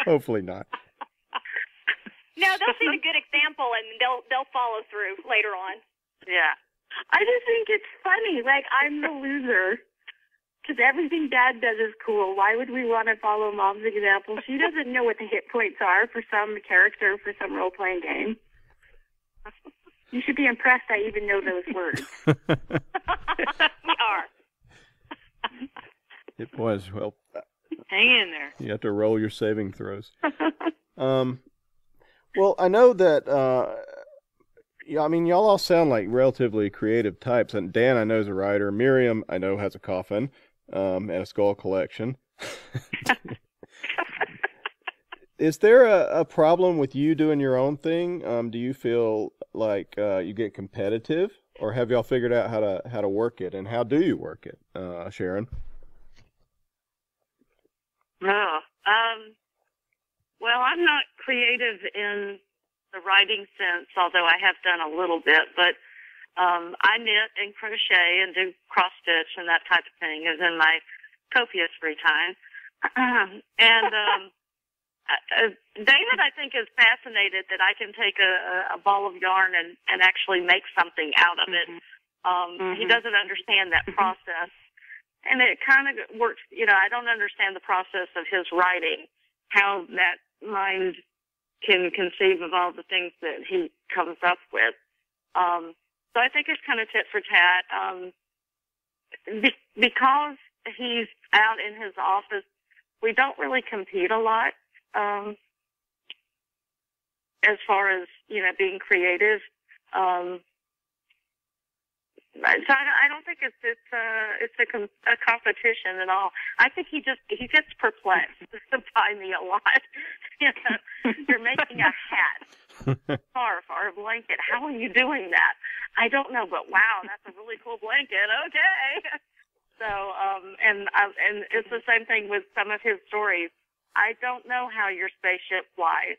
Hopefully not.
No, they'll see the good example and they'll follow through later on.
Yeah. I just think it's funny. Like, I'm the loser. Because everything Dad does is cool. Why would we want to follow Mom's example? She doesn't know what the hit points are for some character for some role-playing game. You should be impressed I even know those words.
We are.
It was, well...
Hang in there.
You have to roll your saving throws. Well, I know that... y'all all sound like relatively creative types. And Dan, I know, is a writer. Miriam, I know, has a coffin and a skull collection. Is there a problem with you doing your own thing? Do you feel like you get competitive, or have y'all figured out how to work it, and how do you work it, Sharon?
No. Well, I'm not creative in the writing sense, although I have done a little bit, but I knit and crochet and do cross stitch and that type of thing is in my copious free time. David, I think, is fascinated that I can take a ball of yarn and actually make something out of it. He doesn't understand that process. And it kind of works, I don't understand the process of his writing, how that mind can conceive of all the things that he comes up with. So I think it's kind of tit for tat. Because he's out in his office, we don't really compete a lot as far as, being creative. So I don't think it's a competition at all. I think he gets perplexed by me a lot. You're making a hat, scarf, or a blanket. How are you doing that? I don't know, but wow, that's a really cool blanket. Okay. So and it's the same thing with some of his stories. I don't know how your spaceship flies,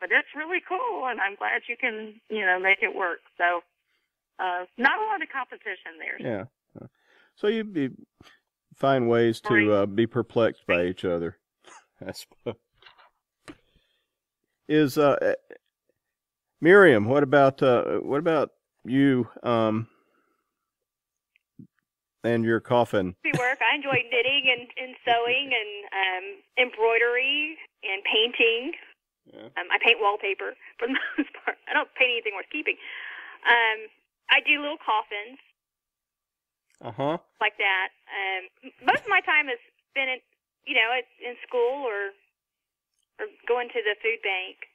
but it's really cool, and I'm glad you can make it work. So. Not a lot of competition there.
Yeah. So you find ways to be perplexed by each other, I suppose. Is Miriam? What about you? And your coffin.
Work. I enjoy knitting and sewing and embroidery and painting. Yeah. I paint wallpaper for the most part. I don't paint anything worth keeping. I do little coffins. Like that. Most of my time is spent in school or going to the food bank.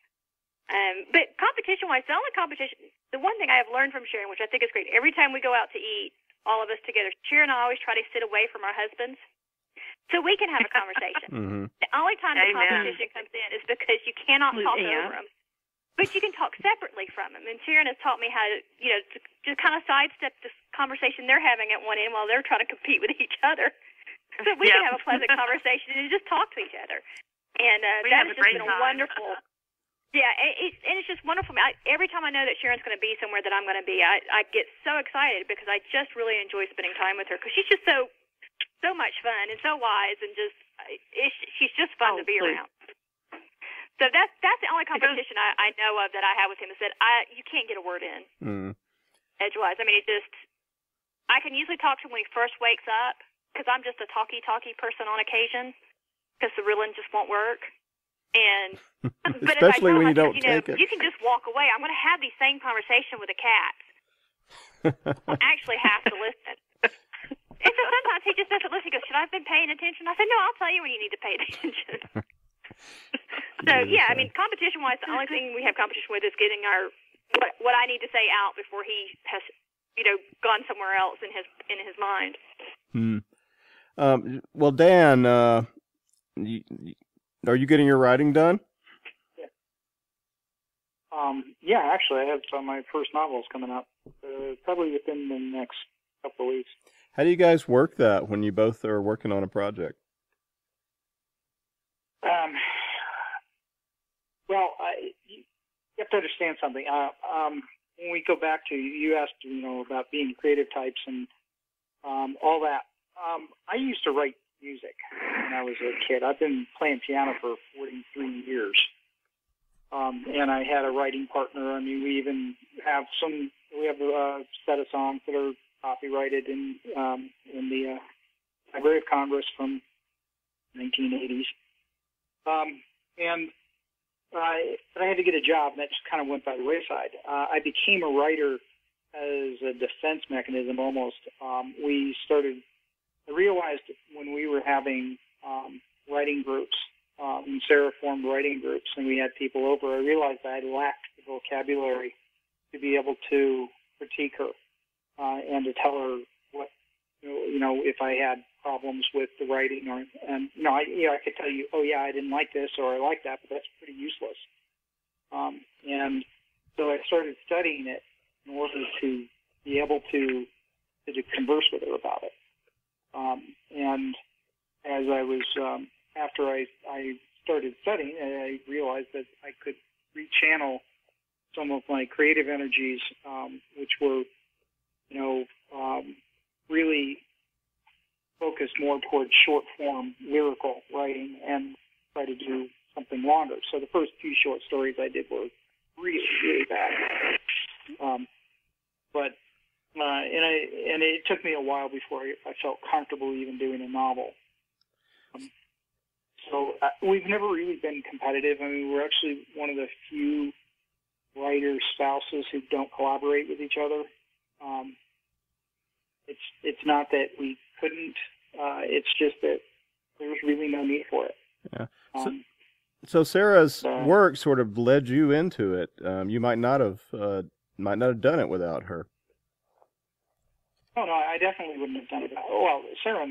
But competition-wise, the one thing I have learned from Sharon, which I think is great, every time we go out to eat, all of us together, Sharon and I always try to sit away from our husbands so we can have a conversation. The only time the competition comes in is because you cannot talk over them. But you can talk separately from them. And Sharon has taught me how to, to kind of sidestep this conversation they're having at one end while they're trying to compete with each other. So we can have a pleasant conversation and just talk to each other. And that has just been a wonderful. Yeah, and it's just wonderful. Every time I know that Sharon's going to be somewhere that I'm going to be, I get so excited because I just really enjoy spending time with her because she's just so much fun and so wise and she's just fun to be around. So that's the only competition I know of that I have with him is that you can't get a word in edgewise. I mean, I can usually talk to him when he first wakes up because I'm just a talky person on occasion because the reeling just won't work. And but
especially when you don't
take
it.
You can just walk away. I'm going to have the same conversation with a cat. I actually have to listen. And so sometimes he just doesn't listen. He goes, "Should I have been paying attention?" I said, "No, I'll tell you when you need to pay attention." So yeah, I mean, competition-wise, the only thing we have competition with is getting what I need to say out before he has, gone somewhere else in his mind.
Well, Dan, are you getting your writing done?
Yeah, actually, I have my first novels coming up probably within the next couple of weeks.
How do you guys work that when you both are working on a project?
Well, you have to understand something. When we go back to, you asked, about being creative types and all that. I used to write music when I was a kid. I've been playing piano for 43 years. And I had a writing partner. I mean, we have a set of songs that are copyrighted in the Library of Congress from 1980s. But I had to get a job, and that just kind of went by the wayside. I became a writer as a defense mechanism almost. I realized when we were having writing groups, and Sarah formed writing groups, and we had people over, I realized I lacked the vocabulary to be able to critique her and to tell her what, if I had problems with the writing, I could tell you, oh yeah, I didn't like this or I like that, but that's pretty useless. And so I started studying it in order to be able to converse with her about it. And as I was, after I started studying, I realized that I could rechannel some of my creative energies, which were, really focused more towards short form lyrical writing and try to do something longer. So the first few short stories I did were really, really bad. And it took me a while before I felt comfortable even doing a novel. So we've never really been competitive. I mean, we're actually one of the few writer spouses who don't collaborate with each other. It's not that we couldn't. It's just that there's really no need for it.
Yeah. So Sarah's work sort of led you into it. You might not have done it without her.
Oh no, I definitely wouldn't have done it. Well, Sarah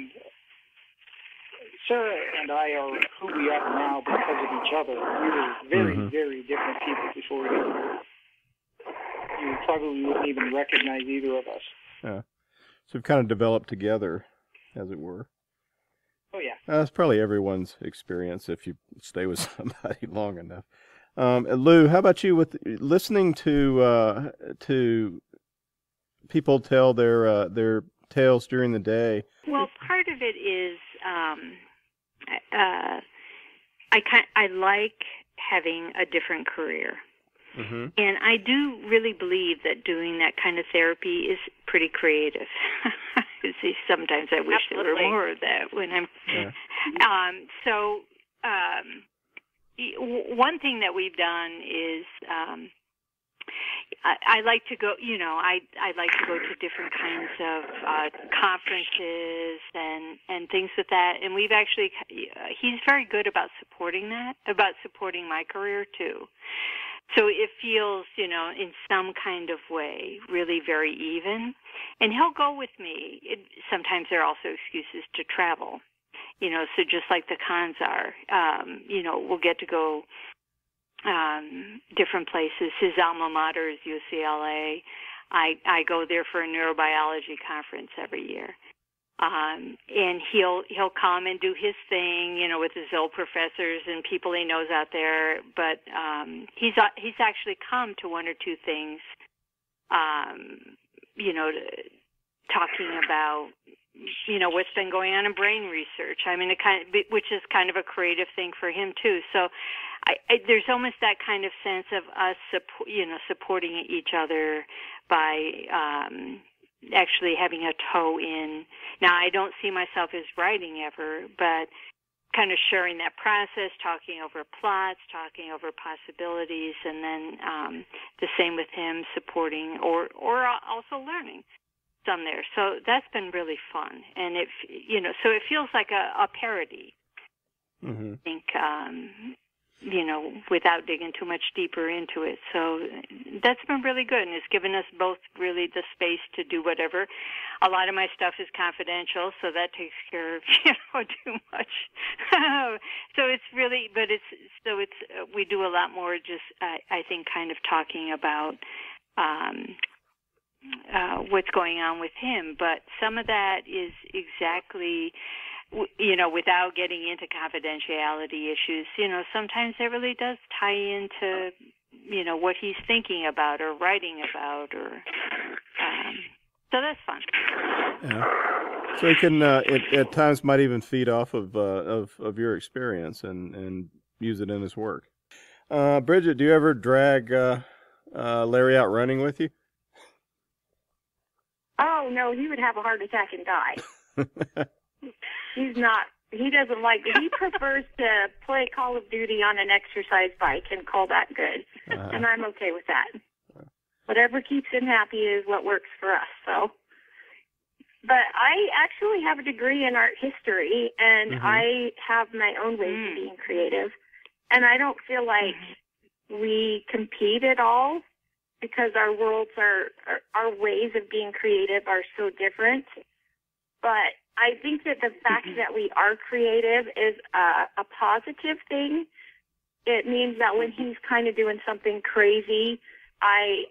and I are who we are now because of each other. We were very, very different people before we got married. You probably wouldn't even recognize either of us.
Yeah. So we've kind of developed together, as it were.
Oh yeah.
That's probably everyone's experience if you stay with somebody long enough. Lou, how about you with listening to people tell their tales during the day?
Well, part of it is I like having a different career. Mm-hmm. And I do really believe that doing that kind of therapy is pretty creative. See, sometimes I wish there were more of that when I'm. Yeah. One thing that we've done is I like to go. I like to go to different kinds of conferences and things with that. And we've actually, he's very good about supporting that, about supporting my career too. So it feels, in some kind of way, really very even. And he'll go with me. Sometimes there are also excuses to travel, so just like the cons are, we'll get to go different places. His alma mater is UCLA. I go there for a neurobiology conference every year. And he'll come and do his thing, with his old professors and people he knows out there. But he's actually come to one or two things, talking about what's been going on in brain research. I mean, which is kind of a creative thing for him too. So there's almost that kind of sense of us, supporting each other by actually having a toe in. Now, I don't see myself as writing ever, but kind of sharing that process, talking over plots, talking over possibilities, and then the same with him, supporting or also learning some there. So that's been really fun, and so it feels like a parody. Mm-hmm. I think. Without digging too much deeper into it. So that's been really good, and it's given us both really the space to do whatever. A lot of my stuff is confidential, so that takes care of, too much. So it's really, we do a lot more just, I think, kind of talking about what's going on with him. But some of that is exactly, without getting into confidentiality issues, sometimes it really does tie into, what he's thinking about or writing about, or so that's fun.
Yeah. So he can, at times, might even feed off of your experience and use it in his work. Bridget, do you ever drag Larry out running with you?
Oh no, he would have a heart attack and die. He prefers to play Call of Duty on an exercise bike and call that good. And I'm okay with that. Whatever keeps him happy is what works for us. So, but I actually have a degree in art history, and I have my own ways of being creative. And I don't feel like we compete at all, because our worlds our ways of being creative are so different. But I think that the fact that we are creative is a positive thing. It means that when he's kind of doing something crazy, I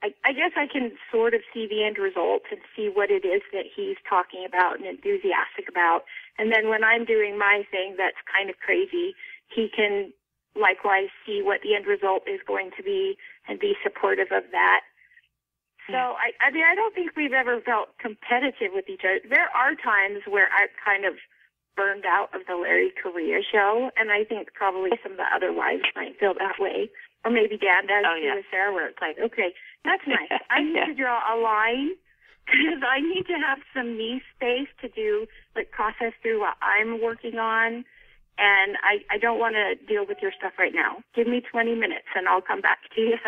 guess I can sort of see the end result and see what it is that he's talking about and enthusiastic about. And then when I'm doing my thing that's kind of crazy, he can likewise see what the end result is going to be and be supportive of that. So, I mean, I don't think we've ever felt competitive with each other. There are times where I've kind of burned out of the Larry Correia show, and I think probably some of the other wives might feel that way. Or maybe Dan does too with Sarah, where it's like, okay, that's nice. I need to draw a line because I need to have some me space to do, like, process through what I'm working on. And I don't want to deal with your stuff right now. Give me 20 minutes and I'll come back to you.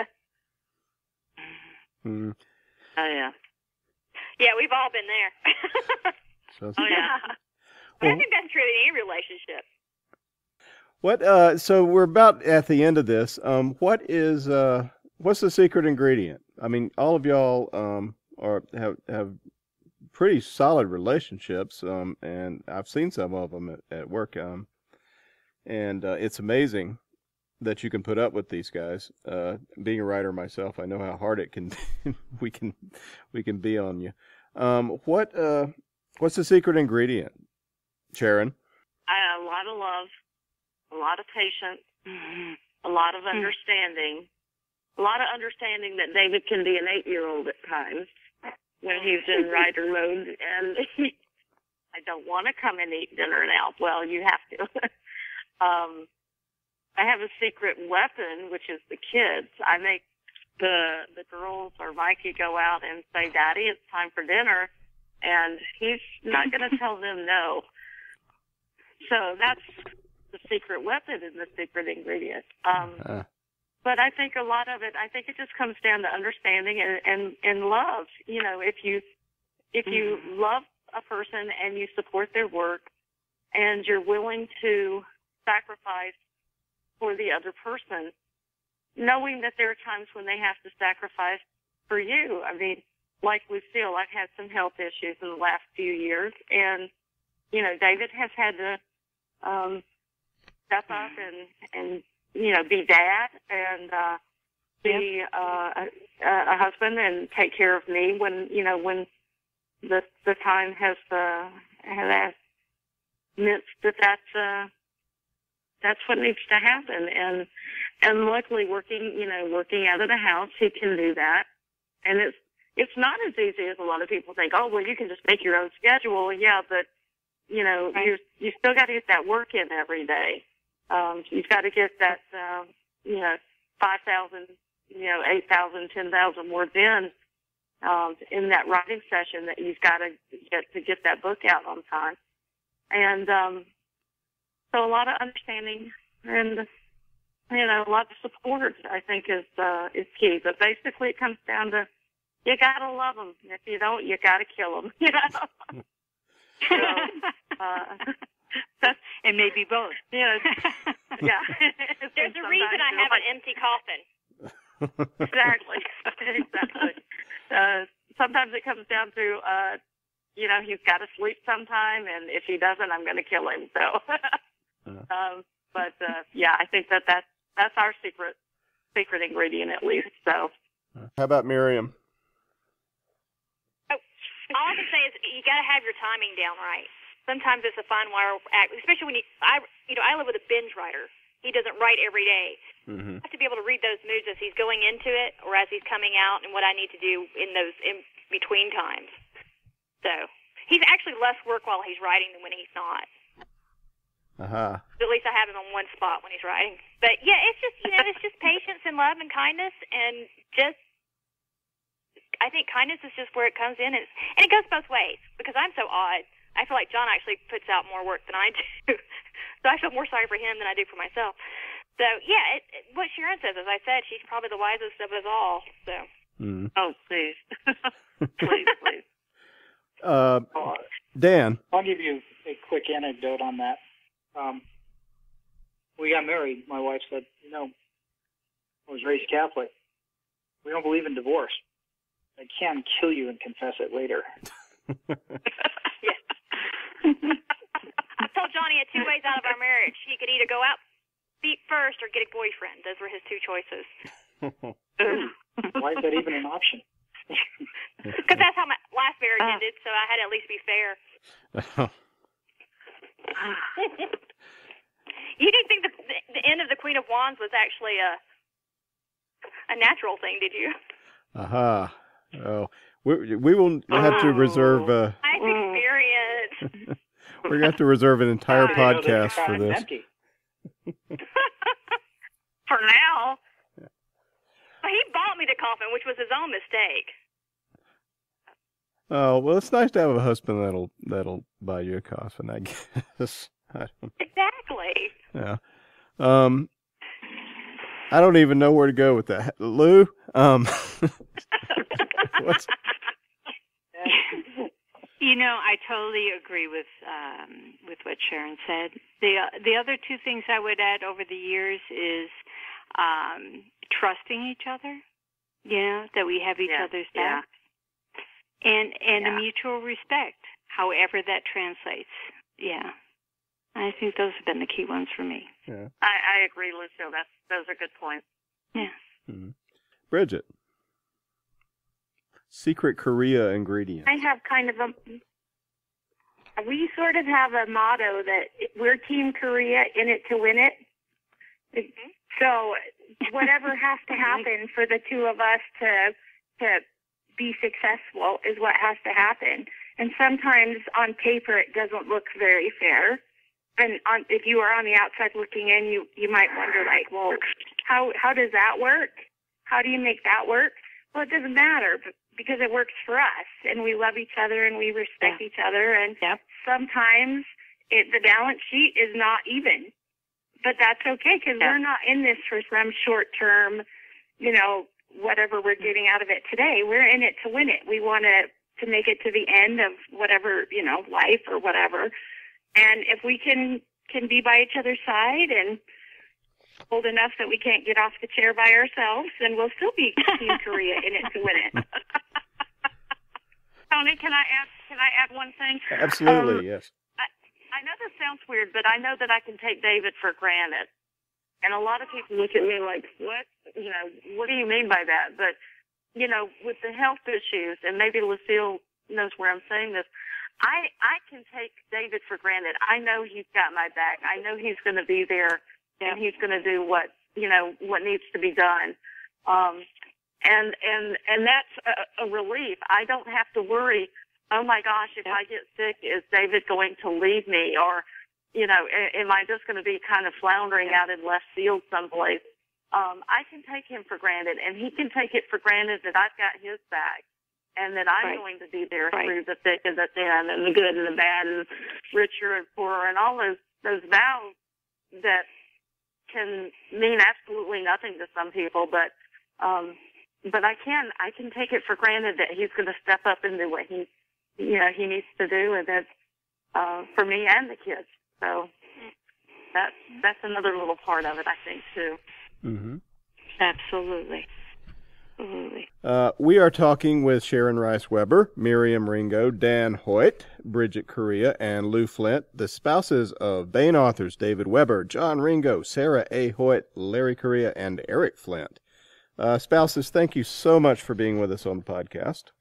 Mm.
Oh, yeah. Yeah, we've all been there.
So,
yeah. But I think that's true in any relationship.
What? So we're about at the end of this. What's the secret ingredient? I mean, all of y'all have pretty solid relationships, and I've seen some of them at work. And it's amazing that you can put up with these guys. Being a writer myself, I know how hard it can we can be on you. What's the secret ingredient, Sharon?
A lot of love, a lot of patience, a lot of understanding, a lot of understanding that David can be an 8-year-old at times when he's in writer mode, and I don't want to come and eat dinner now. Well, you have to. I have a secret weapon, which is the kids. I make the girls or Mikey go out and say, "Daddy, it's time for dinner," and he's not going to tell them no. So that's the secret weapon and the secret ingredient. But I think a lot of it, I think it just comes down to understanding and love. You know, if you love a person and you support their work and you're willing to sacrifice for the other person, knowing that there are times when they have to sacrifice for you. I mean, like Lucille, I've had some health issues in the last few years, and, you know, David has had to step up and you know, be dad and be a husband and take care of me when, you know, when the time has meant that's what needs to happen. And luckily working out of the house, he can do that. And it's not as easy as a lot of people think. Oh, well, you can just make your own schedule. Yeah, but, you know, you still got to get that work in every day. You've got to get that, 5,000, 8,000, 10,000 words in that writing session that you've got to get that book out on time. And, so a lot of understanding and, you know, a lot of support, I think, is key. But basically it comes down to you got to love them. If you don't, you got to kill them. You know? So,
and maybe both.
You know, yeah.
There's a reason I have an empty coffin.
Exactly. Sometimes it comes down to, you know, he's got to sleep sometime, and if he doesn't, I'm going to kill him. So, yeah, I think that's our secret ingredient at least. So,
how about Miriam?
Oh, all I can say is you got to have your timing down right. Sometimes it's a fine wire act, especially when I live with a binge writer. He doesn't write every day. Mm-hmm. I have to be able to read those moods as he's going into it or as he's coming out and what I need to do in those in between times. So he's actually less work while he's writing than when he's not.
Uh-huh.
At least I have him on one spot when he's writing. But yeah, it's just, it's just patience and love and kindness, and just, I think kindness is just where it comes in, and it goes both ways, because I'm so odd. I feel like John actually puts out more work than I do. So I feel more sorry for him than I do for myself. So yeah, what Sharon says, as I said, she's probably the wisest of us all. So.
Oh, please. please.
Dan.
I'll give you a quick anecdote on that. We got married. My wife said, I was raised Catholic. We don't believe in divorce. I can kill you and confess it later.
Yeah. I told Johnny he had 2 ways out of our marriage. He could either go out feet first or get a boyfriend. Those were his 2 choices.
Why is that even an option?
Because that's how my last marriage ended, so I had to at least be fair. You didn't think the end of the Queen of Wands was actually a natural thing, did you?
Aha. Oh, we will have to reserve.
Nice experience.
We're going to have to reserve an entire podcast for this.
Empty.
For now. Well, he bought me the coffin, which was his own mistake.
Oh, well, it's nice to have a husband that'll buy you a coffin, I guess.
Exactly.
Yeah. I don't even know where to go with that. Lou, what's...
You know, I totally agree with what Sharon said. The other 2 things I would add over the years is trusting each other. You know, that we have each other's back, and a mutual respect, however that translates. Yeah, I think those have been the key ones for me.
Yeah,
I agree, Lucille. Those are good points.
Yeah.
Mm-hmm. Bridget. Secret Korea ingredients.
I have kind of we sort of have a motto that we're Team Korea, in it to win it. So whatever has to happen for the 2 of us to be successful is what has to happen. And sometimes on paper it doesn't look very fair. And if you are on the outside looking in, you might wonder, like, well, how does that work? How do you make that work? Well, it doesn't matter because it works for us, and we love each other and we respect each other. And sometimes the balance sheet is not even, but that's okay because we're not in this for some short-term, whatever we're getting out of it today. We're in it to win it. We want to make it to the end of whatever, life or whatever. And if we can be by each other's side and old enough that we can't get off the chair by ourselves, then we'll still be Team Korea, in it to win it.
Tony, can I add one thing?
Absolutely, yes.
I know this sounds weird, but I know that I can take David for granted. And a lot of people look at me like, what? What do you mean by that? But, with the health issues, and maybe Lucille knows where I'm saying this, I can take David for granted. I know he's got my back. I know he's going to be there, and he's going to do what needs to be done. And that's a relief. I don't have to worry, oh my gosh, if I get sick, is David going to leave me? Or, am I just going to be kind of floundering out in left field someplace? I can take him for granted, and he can take it for granted that I've got his back and that I'm going to be there through the thick and the thin and the good and the bad and richer and poorer and all those vows that can mean absolutely nothing to some people, but I can take it for granted that he's going to step up and do what he needs to do, and that's for me and the kids. So that's another little part of it, I think, too.
Mm-hmm.
Absolutely.
We are talking with Sharon Rice-Weber, Miriam Ringo, Dan Hoyt, Bridget Correia, and Lou Flint, the spouses of Baen authors David Weber, John Ringo, Sarah A. Hoyt, Larry Correia, and Eric Flint. Spouses, thank you so much for being with us on the podcast.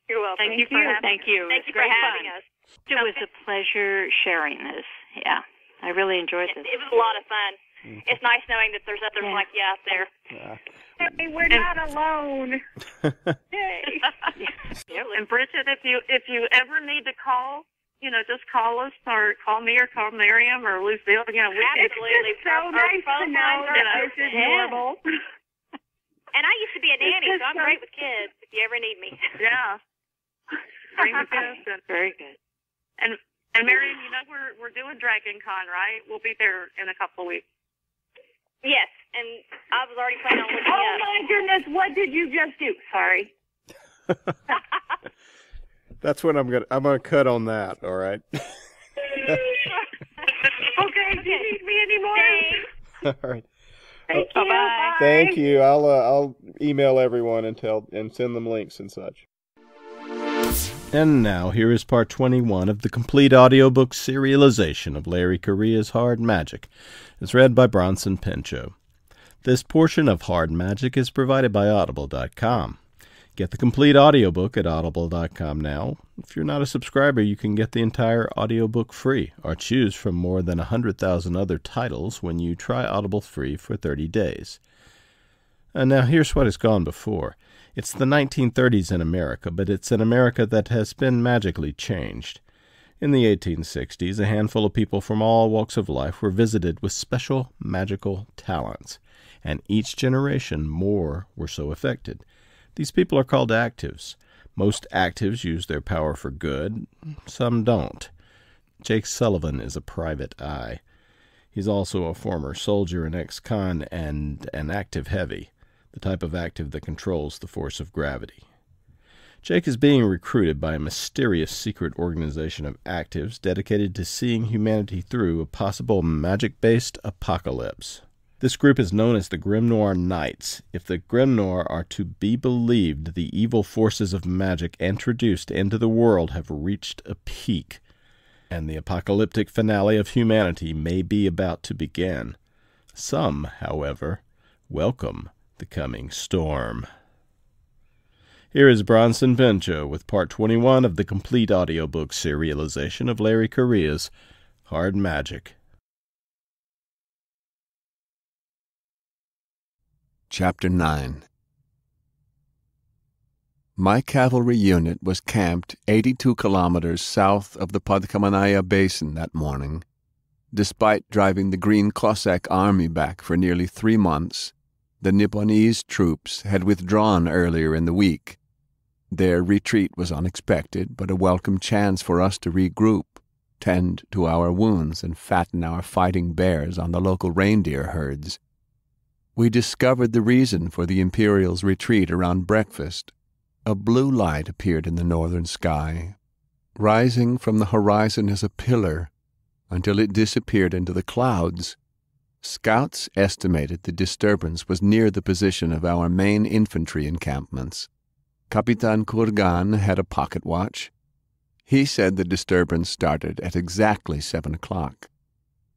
You're welcome.
Thank you for having us. It was a pleasure sharing this. Yeah, I really enjoyed this.
It was a lot of fun. It's nice knowing that there's others like you out there.
Hey, we're not alone.
Yay. And Bridget, if you ever need to call, just call us or call me or call Miriam or Lucille.
Absolutely.
It's so nice to know that this is normal.
And I used to be a nanny, so I'm great with kids if you ever need me.
Yeah. Bring the kids.
Very good.
And Miriam, we're doing Dragon Con, right? We'll be there in a couple of weeks.
Yes, and I was already planning on looking up.
Oh my goodness, what did you just do? Sorry.
That's what I'm gonna cut on that, all right?
Okay, do you need me anymore?
All right.
Thank you. Bye.
Thank you. I'll email everyone and send them links and such. And now, here is part 21 of the complete audiobook serialization of Larry Correia's Hard Magic. It's read by Bronson Pinchot. This portion of Hard Magic is provided by Audible.com. Get the complete audiobook at Audible.com now. If you're not a subscriber, you can get the entire audiobook free, or choose from more than 100,000 other titles when you try Audible free for 30 days. And now here's what has gone before. It's the 1930s in America, but it's an America that has been magically changed. In the 1860s, a handful of people from all walks of life were visited with special magical talents, and each generation more were so affected. These people are called actives. Most actives use their power for good, some don't. Jake Sullivan is a private eye. He's also a former soldier, an ex-con, and an active heavy, the type of active that controls the force of gravity. Jake is being recruited by a mysterious secret organization of actives dedicated to seeing humanity through a possible magic-based apocalypse. This group is known as the Grim Noir Knights. If the Grim Noir are to be believed, the evil forces of magic introduced into the world have reached a peak, and the apocalyptic finale of humanity may be about to begin. Some, however, welcome the coming storm. Here is Bronson Pinchot with part 21 of the complete audiobook serialization of Larry Correia's Hard Magic.
Chapter 9. My cavalry unit was camped 82 kilometers south of the Podkamanaya Basin that morning. Despite driving the Green Cossack Army back for nearly 3 months, the Nipponese troops had withdrawn earlier in the week. Their retreat was unexpected, but a welcome chance for us to regroup, tend to our wounds, and fatten our fighting bears on the local reindeer herds. We discovered the reason for the Imperial's retreat around breakfast. A blue light appeared in the northern sky, rising from the horizon as a pillar until it disappeared into the clouds. Scouts estimated the disturbance was near the position of our main infantry encampments. Capitan Kurgan had a pocket watch. He said the disturbance started at exactly 7 o'clock.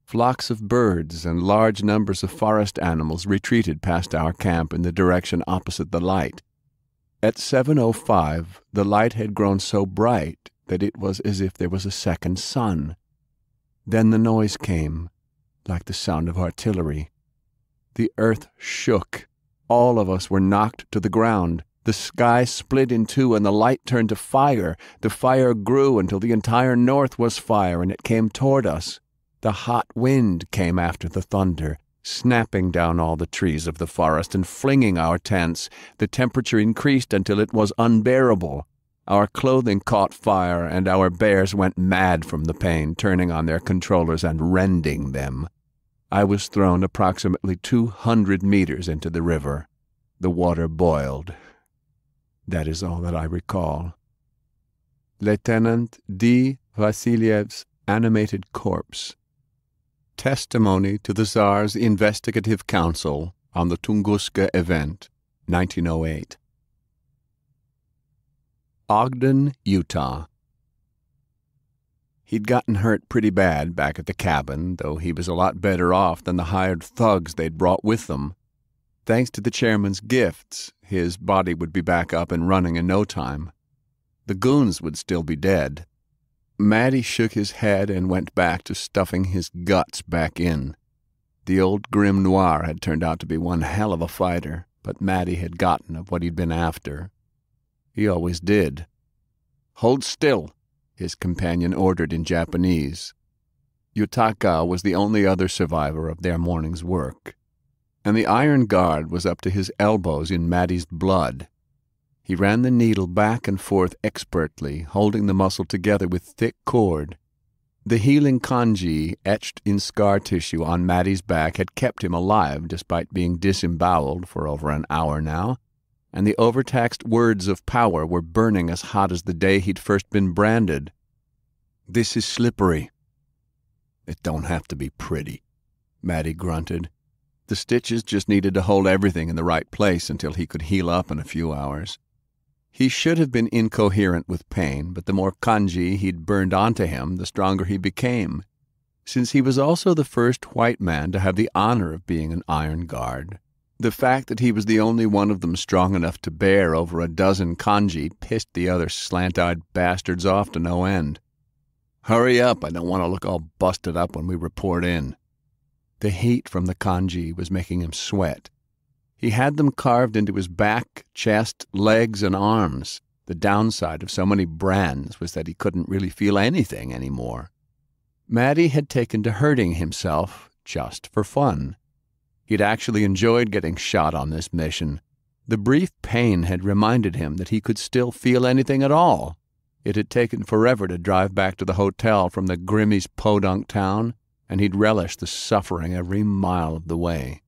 Flocks of birds and large numbers of forest animals retreated past our camp in the direction opposite the light. At 7:05, the light had grown so bright that it was as if there was a second sun. Then the noise came, like the sound of artillery. The earth shook. All of us were knocked to the ground. The sky split in two and the light turned to fire. The fire grew until the entire north was fire, and it came toward us. The hot wind came after the thunder, snapping down all the trees of the forest and flinging our tents. The temperature increased until it was unbearable. Our clothing caught fire, and our bears went mad from the pain, turning on their controllers and rending them. I was thrown approximately 200 meters into the river. The water boiled. That is all that I recall. Lieutenant D. Vasiliev's animated corpse. Testimony to the Tsar's Investigative Council on the Tunguska event, 1908. Ogden, Utah. He'd gotten hurt pretty bad back at the cabin, though he was a lot better off than the hired thugs they'd brought with them. Thanks to the chairman's gifts, his body would be back up and running in no time. The goons would still be dead. Matty shook his head and went back to stuffing his guts back in. The old Grim Noir had turned out to be one hell of a fighter, but Matty had gotten of what he'd been after. He always did. "Hold still," his companion ordered in Japanese. Yutaka was the only other survivor of their morning's work, and the iron guard was up to his elbows in Matty's blood. He ran the needle back and forth expertly, holding the muscle together with thick cord. The healing kanji etched in scar tissue on Matty's back had kept him alive despite being disemboweled for over an hour now, and the overtaxed words of power were burning as hot as the day he'd first been branded. "This is slippery." "It don't have to be pretty," Matty grunted. The stitches just needed to hold everything in the right place until he could heal up in a few hours. He should have been incoherent with pain, but the more kanji he'd burned onto him, the stronger he became, since he was also the first white man to have the honor of being an Iron Guard. The fact that he was the only one of them strong enough to bear over a dozen kanji pissed the other slant-eyed bastards off to no end. "Hurry up, I don't want to look all busted up when we report in." The heat from the kanji was making him sweat. He had them carved into his back, chest, legs, and arms. The downside of so many brands was that he couldn't really feel anything anymore. Maddie had taken to hurting himself just for fun. He'd actually enjoyed getting shot on this mission. The brief pain had reminded him that he could still feel anything at all. It had taken forever to drive back to the hotel from the Grimmie's podunk town, and he'd relished the suffering every mile of the way.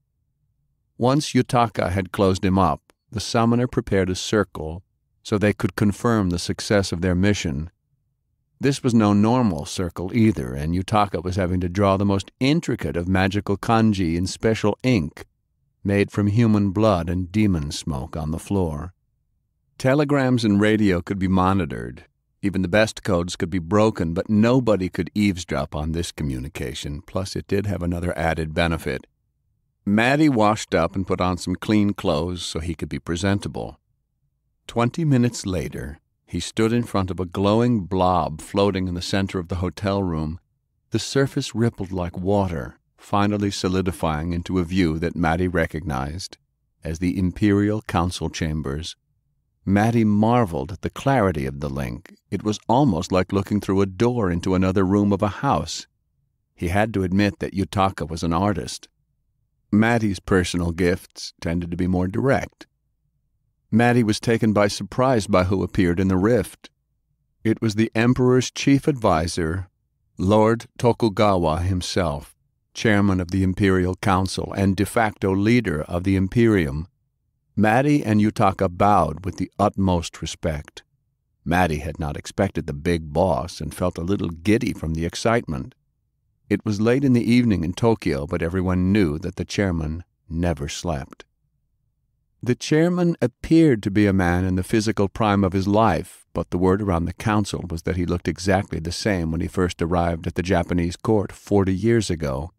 Once Yutaka had closed him up, the summoner prepared a circle so they could confirm the success of their mission. This was no normal circle either, and Yutaka was having to draw the most intricate of magical kanji in special ink, made from human blood and demon smoke on the floor. Telegrams and radio could be monitored. Even the best codes could be broken, but nobody could eavesdrop on this communication, plus it did have another added benefit. Maddie washed up and put on some clean clothes so he could be presentable. 20 minutes later, he stood in front of a glowing blob floating in the center of the hotel room. The surface rippled like water, finally solidifying into a view that Maddie recognized as the Imperial Council Chambers. Maddie marveled at the clarity of the link. It was almost like looking through a door into another room of a house. He had to admit that Yutaka was an artist. Maddie's personal gifts tended to be more direct. Maddie was taken by surprise by who appeared in the rift. It was the Emperor's chief advisor, Lord Tokugawa himself, chairman of the Imperial Council and de facto leader of the Imperium. Maddie and Yutaka bowed with the utmost respect. Maddie had not expected the big boss and felt a little giddy from the excitement. It was late in the evening in Tokyo, but everyone knew that the chairman never slept. The chairman appeared to be a man in the physical prime of his life, but the word around the council was that he looked exactly the same when he first arrived at the Japanese court 40 years ago.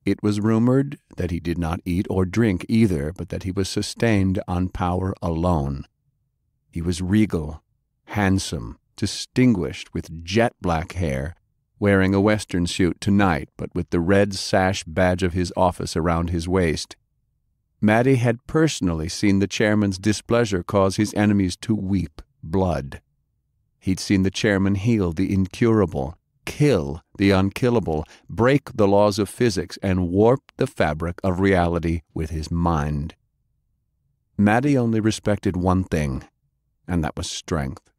It was rumored that he did not eat or drink either, but that he was sustained on power alone. He was regal, handsome, distinguished, with jet-black hair, wearing a western suit tonight, but with the red sash badge of his office around his waist. Maddie had personally seen the chairman's displeasure cause his enemies to weep blood. He'd seen the chairman heal the incurable, kill the unkillable, break the laws of physics, and warp the fabric of reality with his mind. Maddie only respected one thing, and that was strength.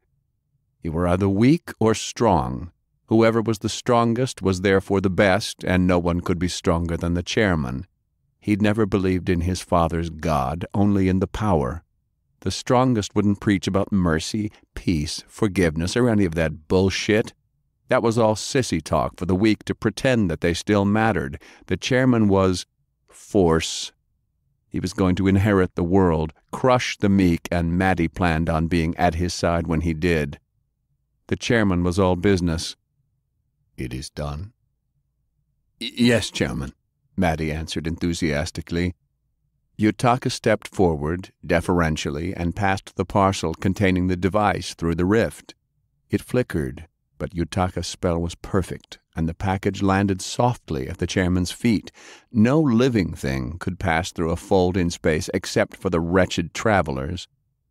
You were either weak or strong. Whoever was the strongest was therefore the best, and no one could be stronger than the chairman. He'd never believed in his father's God, only in the power. The strongest wouldn't preach about mercy, peace, forgiveness, or any of that bullshit. That was all sissy talk for the weak to pretend that they still mattered. The chairman was force. He was going to inherit the world, crush the meek, and Maddie planned on being at his side when he did. The chairman was all business. "It is done." "Yes, Chairman," Maddie answered enthusiastically. Yutaka stepped forward, deferentially, and passed the parcel containing the device through the rift. It flickered, but Yutaka's spell was perfect, and the package landed softly at the chairman's feet. No living thing could pass through a fold in space except for the wretched travelers,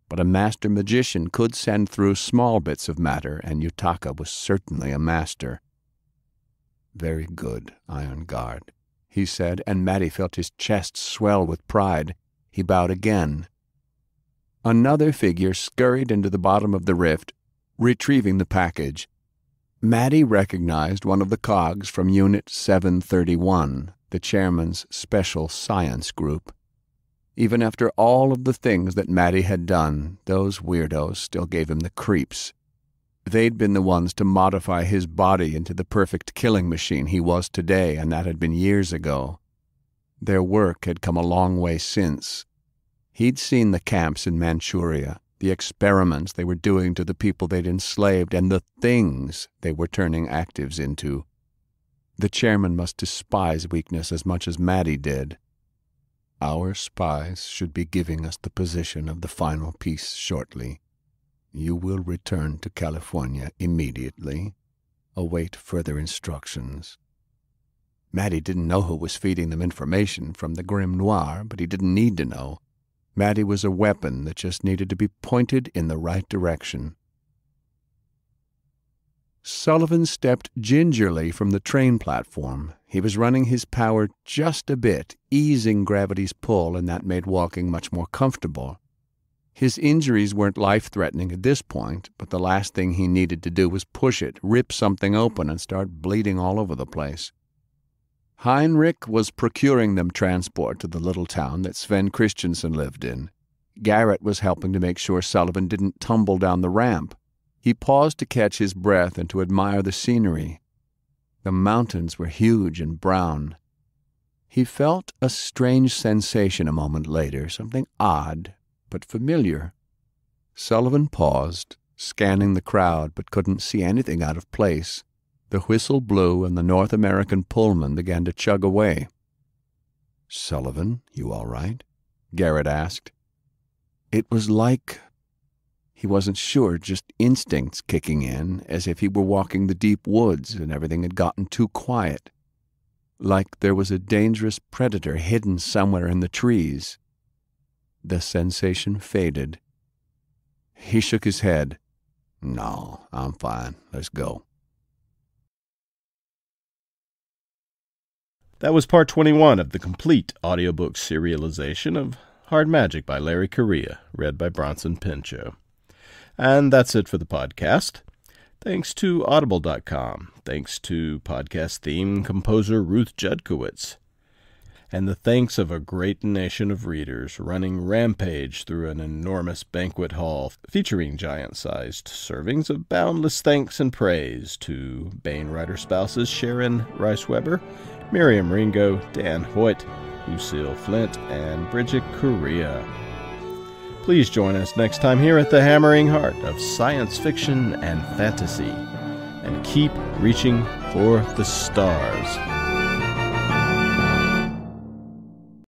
but a master magician could send through small bits of matter, and Yutaka was certainly a master. "Very good, Iron Guard," he said, and Maddie felt his chest swell with pride. He bowed again. Another figure scurried into the bottom of the rift, retrieving the package. Maddie recognized one of the cogs from Unit 731, the chairman's special science group. Even after all of the things that Maddie had done, those weirdos still gave him the creeps. They'd been the ones to modify his body into the perfect killing machine he was today, and that had been years ago. Their work had come a long way since. He'd seen the camps in Manchuria, the experiments they were doing to the people they'd enslaved, and the things they were turning actives into. The chairman must despise weakness as much as Maddie did. Our spies should be giving us the position of the final piece shortly. You will return to California immediately. Await further instructions. Maddie didn't know who was feeding them information from the Grim Noir, but he didn't need to know. Maddie was a weapon that just needed to be pointed in the right direction. Sullivan stepped gingerly from the train platform. He was running his power just a bit, easing gravity's pull, and that made walking much more comfortable. His injuries weren't life-threatening at this point, but the last thing he needed to do was push it, rip something open, and start bleeding all over the place. Heinrich was procuring them transport to the little town that Sven Christensen lived in. Garrett was helping to make sure Sullivan didn't tumble down the ramp. He paused to catch his breath and to admire the scenery. The mountains were huge and brown. He felt a strange sensation a moment later, something odd but familiar. Sullivan paused, scanning the crowd, but couldn't see anything out of place. The whistle blew and the North American Pullman began to chug away. "Sullivan, you all right?" Garrett asked. It was like... He wasn't sure, just instincts kicking in, as if he were walking the deep woods and everything had gotten too quiet. Like there was a dangerous predator hidden somewhere in the trees. The sensation faded. He shook his head. "No, I'm fine. Let's go."
That was part 21 of the complete audiobook serialization of Hard Magic by Larry Correia, read by Bronson Pinchot. And that's it for the podcast. Thanks to Audible.com. Thanks to podcast theme composer Ruth Judkowitz. And the thanks of a great nation of readers running rampage through an enormous banquet hall featuring giant-sized servings of boundless thanks and praise to Baen writer spouses Sharon Rice-Weber, Miriam Ringo, Dan Hoyt, Lucille Flint, and Bridget Correia. Please join us next time here at the hammering heart of science fiction and fantasy. And keep reaching for the stars.